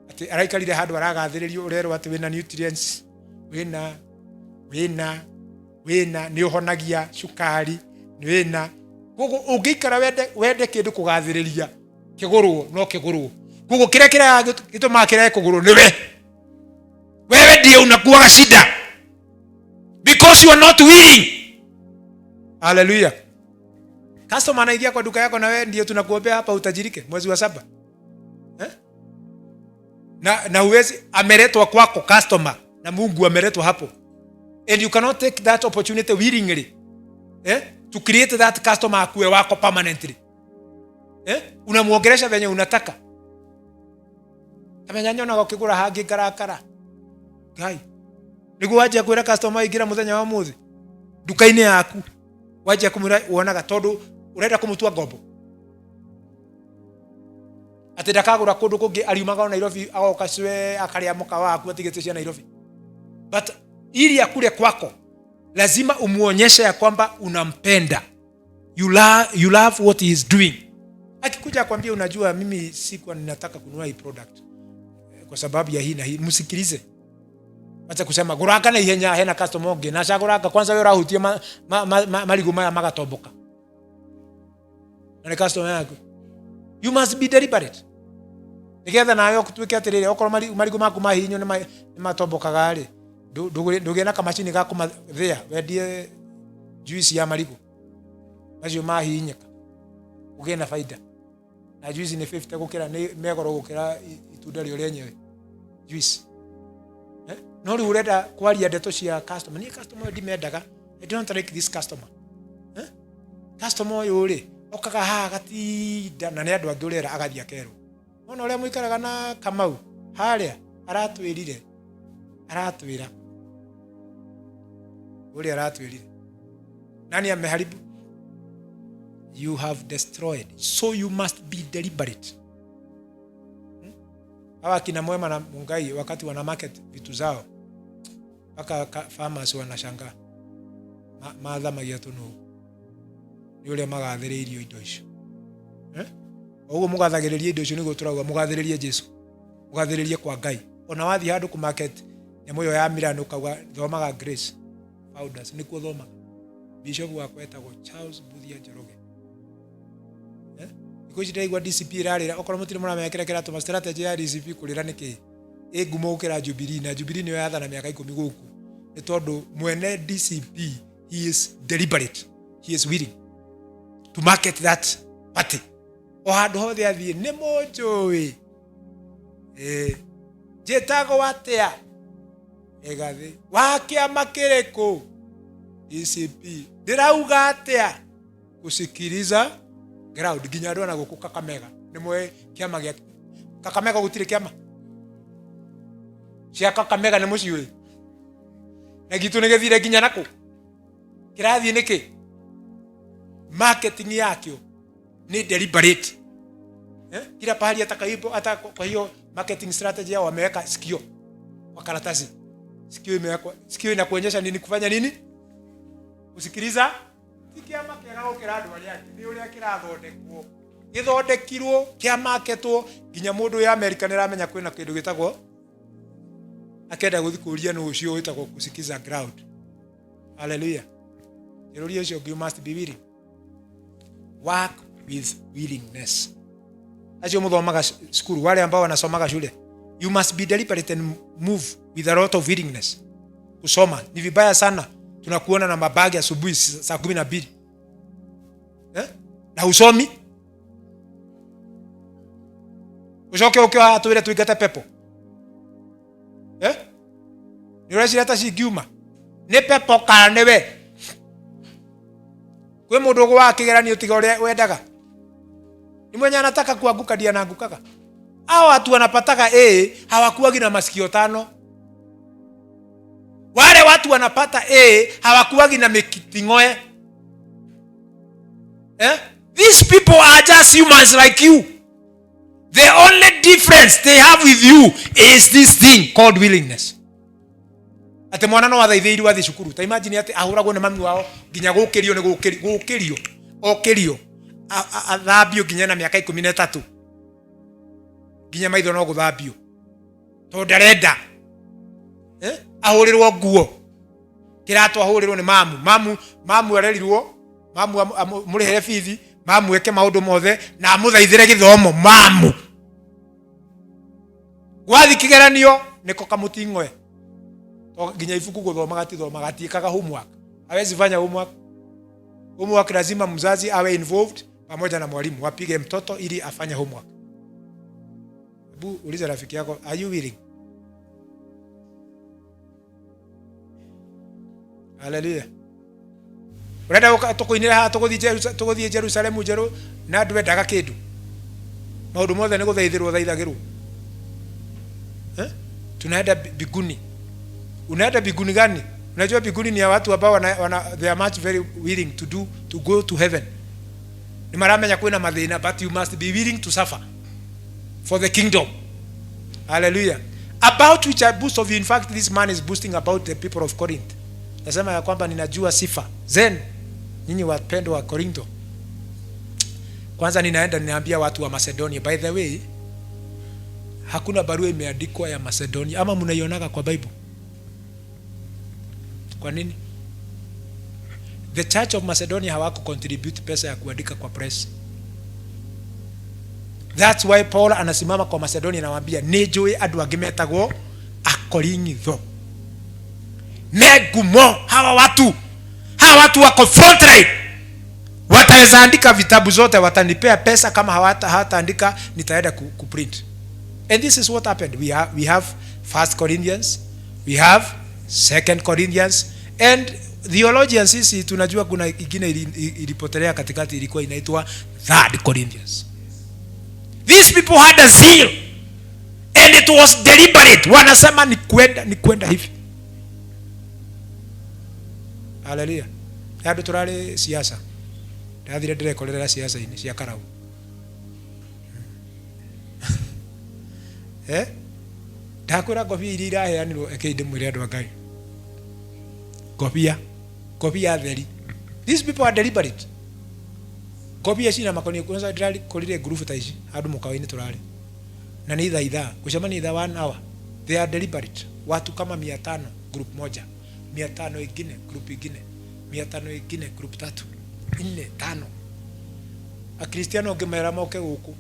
Ati araikarire handu aragathĩrĩrio urero ati wina nutrients, wina ni uhonagia cukari, ni wina. Gugu ungikara wende kindu kugathĩrĩria kigurwo no kigurwo. Gugu kira gituma kira kugurwo niwe. Wewe ndiye unakuwa shida. Because you are not willing. Hallelujah. Customer anaingia kwa duka yako na wewe ndiye tunakuombea hapa utajirike mwezi wa 7. Na uwezi ameletwa kwako customer na Mungu ameletwa hapo. And you cannot take that opportunity willingly. To create that customer akuwe wako permanently. Unamuongelesha venye unataka. Amenyanya na gukigura hangi karakara. Ngai. Niguo waje kwira customer igira muthenya wa muthi. Duka-ini yaku. Waje kumura uonaga tondu urenda kumutua ngombo. Ati ndakagura kundu kungi ariumaga Nairobi agoka cwe akaria muka waku atigete cia Nairobi. But ili akule kwako lazima umuonyeshe ya kwamba unampenda. You love what he is doing. Akikuja akwambia unajua mimi sikuwa ninataka kununua hii product kwa sababu ya hii na hii, msikilize. Acha kusema guraka na ihenya hena customer onge na shaguraka kwanza wewe rahutie marigu maya magatomboka. Na customer yako. You must be deliberate. Nigetha nayo kutuike atirire okoro marigu maku mahinyo ni matombokaga ri. Ndugena kamachini gaku there wendie juice ya marigu. Macio mahinyeka. Ugena faida. Na juice ni 50 gukira ni megoro gukira itunda rio lenyewe. Juice. No ri urenda kwaria ndeto cia customer. Ni customer ndimendaga. I don't like this customer. Customer uyu ri okaga ha gatinda na ni andu angi urera agathia kero. Ona uria muikaraga na Kamau haria aratwirire. Aratwira. Uri aratwirire. Nani ameharibu? You have destroyed. So you must be deliberate. Hawa kina Mwema na Mungai wakati wana market vitu zao mpaka farmers wanashangaa mathamagia tunu ni ule magathĩrĩirio indo icio. Oguo mugathagĩrĩria indo icio niguo turauga mugathĩrĩrie Jesu, mugathĩrĩrie kwa Ngai. Ona wathi handu ku market nyamũ yo ya Milano ukauga thomaga Grace Founders nikuo thomaga. Bishop wakwa etagwo Charles Buthia Njoroge. Iko ndaigua DCP rarira okorwo mutire muramekera kira tuma strategy ya DCP kulira niki ngumo ukira Jubilee na Jubilee niyo yathana miaka 10 guku ni tondu mwene DCP he is deliberate. he is willing to market that party. O handu hothe athie ni munjui njĩtagwo atĩa egathi wa kĩama kĩrĩkũ ECP ndĩrauga atĩa kusikiliza ground nginya andũ na gũkũ Kakamega nĩmwe kĩama gĩa Kakamega gũtirĩ kĩama cia Kakamega nĩ mũciĩ na gitu nĩ gĩthire nginya nakũ kĩrathiĩ nĩkĩ marketing yakio ni deliberate kila pahali atakaipo hata kwa hiyo marketing strategy yao wameweka sikio kwa karatasi sikio imewekwa sikio inakuonyesha nini kufanya nini usikiliza kiama kĩega gũkĩra andũ arĩa angĩ nĩ ũrĩa kĩrathondekwo gĩthondekirwo kĩa marketwo nginya mũndũ wa America nĩ aramenya kwĩna kĩndũ gĩtagwo akenda gũthiĩ kũria nũ ũcio wĩtagwo kusikiza ground. Hallelujah.Ĩrũria ũcio you must be willing. Work with willingness. Acio muthomaga skuru wale ambao wanasomaga shule, you must be deliberate and move with a lot of willingness. Kusoma ni vibaya sana tunakuona na mabagi asubuhi saa 12 na usomi ucoke ukiwa atwire tuigate pepo ni ureci hata cingiuma ni pepo kana niwe kwe mundu gwa kigeranio tiga uria wendaga ni mwenye anataka kuanguka dia anaangukaga. Hao watu wanapataga hawakuagi na masikio tano. Wale watu wanapata hawakuagi na mikitingoe. These people are just humans like you. The only difference they have with you is this thing called willingness. Ate mwana no wathaithĩirwo athi cukuru. Ta imagine ate ahuragwo na mami wao nginya gũkĩrio nĩ gũkĩrio. Okĩrio. Athambio nginya na miaka 13 nginya maitho no guthambio to ndarenda ahurirwo nguo kirato ahurirwo ni mamu arerirwo mamu murihere bithi mamu eke maundu mothe na amuthaithire githomo mamu gwathi kigeranio niko kamuting'oe to nginya ibuku guthoma gatiĩkaga homework hawezi fanya homework lazima mzazi awe involved pamoja na mwalimu wapige mtoto ili afanye homework. Hebu uliza rafiki yako, are you willing? Hallelujah. Urenda tukuinira tuguthie Jerusalemu jeru na ndwendaga kindu maundu mothe ni guthaithirwo thaithagirwo tunaenda biguni. Unaenda biguni gani? Unajua biguni ni ya watu ambao they are much very willing to go to heaven. Ni maramenya kwina mathina, but you must be willing to suffer for the kingdom. Hallelujah. About which I boast of you. In fact, this man is boasting about the people of Corinth. Nasema ya kwamba ninajua sifa zen nyinyi wapendwa wa Korintho. Kwanza ninaenda ninaambia watu wa Macedonia, by the way, hakuna barua imeandikwa ya Macedonia ama mnaionaga kwa Bible. Kwa nini? The Church of Macedonia hawako contribute pesa ya kuandika kwa press. That's why Paul anasimama kwa Macedonia na waambia nejoi andu angi metagwo Akorintho. Megumo hawa watu wako front line. Wataweza andika vitabu zote, watanipea pesa kama hawataandika nitaenda kuprint. And this is what happened. We have 1 Corinthians, we have 2 Corinthians, and theologians sisi tunajua kuna ingine ilipotelea katikati ilikuwa inaitwa 3 Corinthians. These people had a zeal and it was deliberate. Wanasema ni kwenda hivi. Hallelujah. Yado turale siasa. Ndathire ndirekorera siasa ini cia karau. Ndakura ngobia iria iraheanirwo ekeinde mwire andu Ngai. Ngobia theri. These people are deliberate. Ngobia cina makoni kwanza ndirali korire group ta ici andu mukawaini turali. Na ni ithaa kucemania ithaa 1 hour. They are deliberate. Watu kama 500 group moja, 500 ingine group ingine, 500 ingine group 3, 4, 5. Akristiano ngemera moke guku.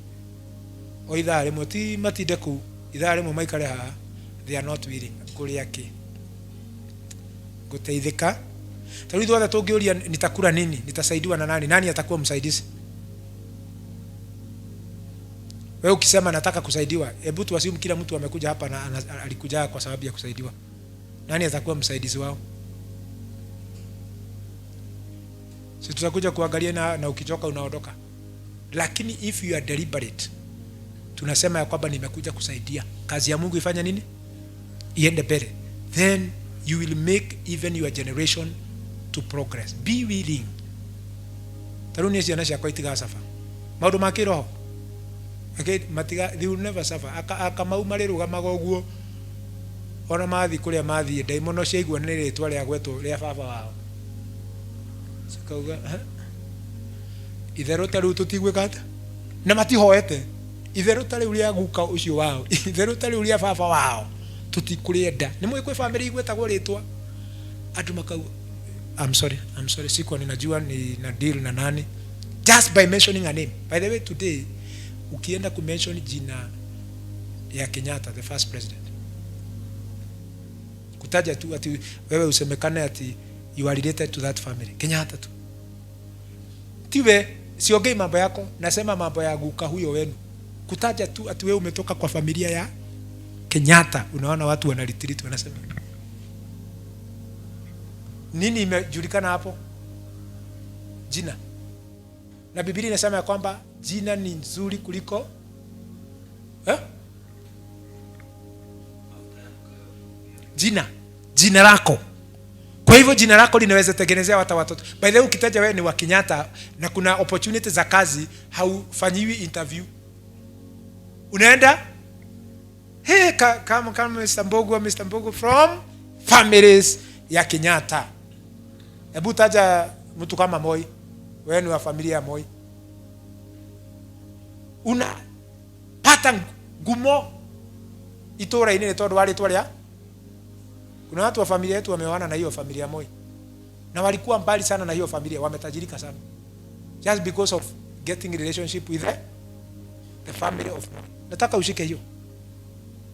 O ithaa rimwe ti matinde ku, ithaa rimwe maikare haha. They are not willing kuria ki guteithika. Tarithi wale tungeuria nitakula nini, nitasaidiwa na nani, nani atakuwa msaidizi? Wewe ukisema nataka kusaidiwa, hebu tuasimu kila mtu amekuja hapa na alikuja kwa sababu ya kusaidiwa. Nani atakuwa msaidizi wao? Si tutakuja kuangalia na ukichoka unaondoka. Lakini if you are deliberate, tunasema ya kwamba nimekuja kusaidia. Kazi ya Mungu ifanya nini? Iende mbele. Then you will make even your generation to progress. Be willing. Taruni ciana ciakwa itigacafa. Maundu ma kiroho. Okay, matiga, they will never suffer. Akamau marirugamaga uguo. Ona mathi kuria mathi ndaimono ciaigua nĩ rĩtwa rĩa gwetwo rĩa baba wao. Sikauga itherũ ta rĩu tũtigwĩka atĩa? Na matihoete. Itherũ ta rĩu rĩa guka ũcio wao. Itherũ ta rĩu rĩa baba wao. Tutikũrĩenda. Nĩ mũĩ kwĩ family igwetagwo rĩtwa. Andũ makauga I'm sorry. Siko ninajua ni na deal na nani. Just by mentioning a name. By the way, today ukienda ku mention jina ya Kenyatta, the first president, kutaja tu ati wewe usemekane ati you are related to that family, Kenyatta tu. Tiwe siongei mambo yako, nasema mambo ya guka huyo wenu. Kutaja tu ati wewe umetoka kwa familia ya Kenyatta, unaona watu wanalitreat wanasema. Nini imejulikana hapo? Jina. Na Biblia inasema ya kwamba jina ni nzuri kuliko jina lako. Kwa hivyo jina lako linaweza tengenezea watoto. By the way, ukitaja wewe ni wa Kenyatta na kuna opportunity za kazi, haufanyiwi interview. Unaenda kama Mr. Mbogo from families ya Kenyatta. Hebu taja mtu kama Moi. Wewe ni wa familia ya Moi. Una pata ngumo itora ini tondu wale twalia. Kuna watu wa familia yetu wameoana na hiyo familia Moi. Na walikuwa mbali sana na hiyo familia, wametajirika sana. Just because of getting relationship with the family of Moi. Nataka ushike hiyo.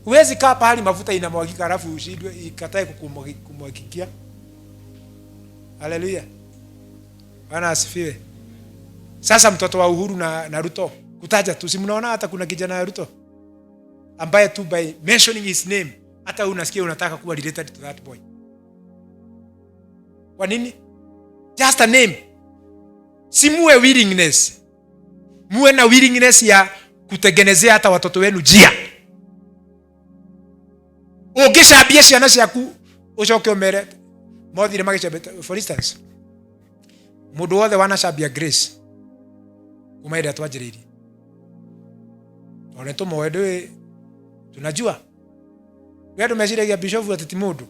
Huwezi kaa pahali mafuta inamwagika alafu ushindwe ikatae kumwagikia. Haleluya. Bwana asifiwe. Sasa mtoto wa Uhuru na Ruto, kutaja tu, si mnaona hata kuna kijana ya Ruto ambaye tu by mentioning his name hata unasikia unataka kuwa related to that boy. Kwa nini? Just a name. Si muwe willingness. Muwe na willingness ya kutengenezea hata watoto wenu njia. Ukishabia ciana ciaku ucoke umere mothire magicabeta. For instance, mundu wothe wanacambia Grace umaire atwanjiririe oneto moedo tunajua wewe umeshiragia bishop ati mundu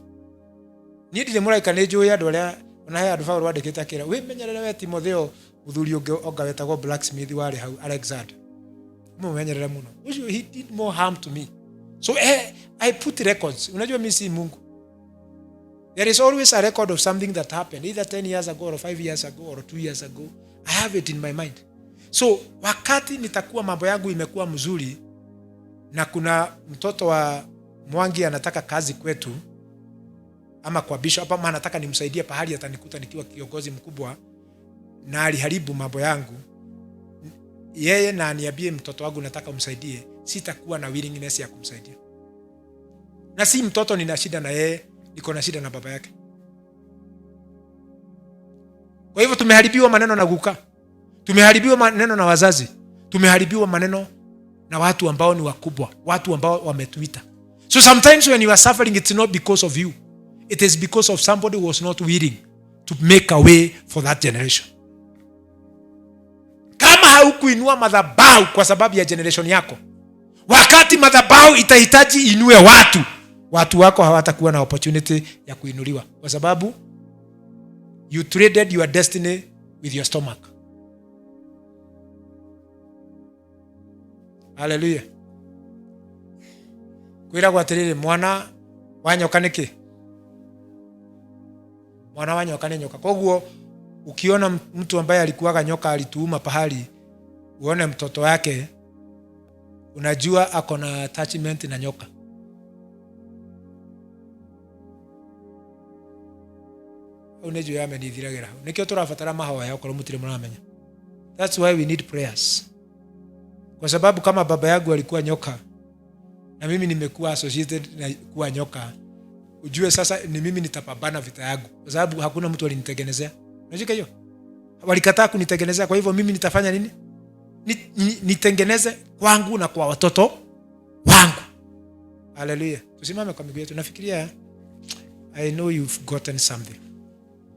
ni ndire muraika ni njui andu aria ona he andu Paulo wandikite akira we menyerere we Timotheo muthuri ungi ongawetagwo blacksmith wari hau Alexander mumenyerere muno ucio he did more harm to me. So I put records. Unajua mimi si Mungu. There is always a record of something that happened either 10 years ago or 5 years ago or 2 years ago. I have it in my mind. So wakati nitakuwa mambo yangu imekuwa mzuri na kuna mtoto wa Mwangi anataka kazi kwetu ama kwa bishop ama anataka nimsaidie pahali atanikuta nikiwa kiongozi mkubwa na aliharibu mambo yangu, yeye na aniambie mtoto wangu nataka umsaidie, sitakuwa na willingness ya kumsaidia. Na si mtoto nina shida na yeye, niko na shida na baba yake. Kwa hivyo tumeharibiwa maneno na guka. Tumeharibiwa maneno na wazazi. Tumeharibiwa maneno na watu ambao ni wakubwa, watu ambao wametuita. So sometimes when you are suffering, it's not because of you. It is because of somebody who was not willing to make a way for that generation. Kama haukuinua madhabahu kwa sababu ya generation yako, wakati madhabahu itahitaji inue watu wako hawatakuwa na opportunity ya kuinuliwa kwa sababu you traded your destiny with your stomach. Hallelujah. Kwira kwa tiriri mwana wanyoka niki? Mwana wanyoka ni nyoka. Koguo ukiona mtu ambaye alikuwa nyoka alituuma pahali, uone mtoto wake, unajua ako na attachment na nyoka. unejo yame nithiragira nikio turabatara mahoya okoro mutire muramenya. That's why we need prayers. Kwa sababu kama baba yangu alikuwa nyoka na mimi nimekuwa associated na kuwa nyoka, ujue sasa ni mimi nitapambana vita yangu, kwa sababu hakuna mtu alinitengenezea. Unajua hiyo? Walikataa kunitengenezea, kwa hivyo mimi nitafanya nini? Nitengeneze kwangu na kwa watoto wangu. Hallelujah. Tusimame kwa miguu yetu. Nafikiria I know you've gotten something.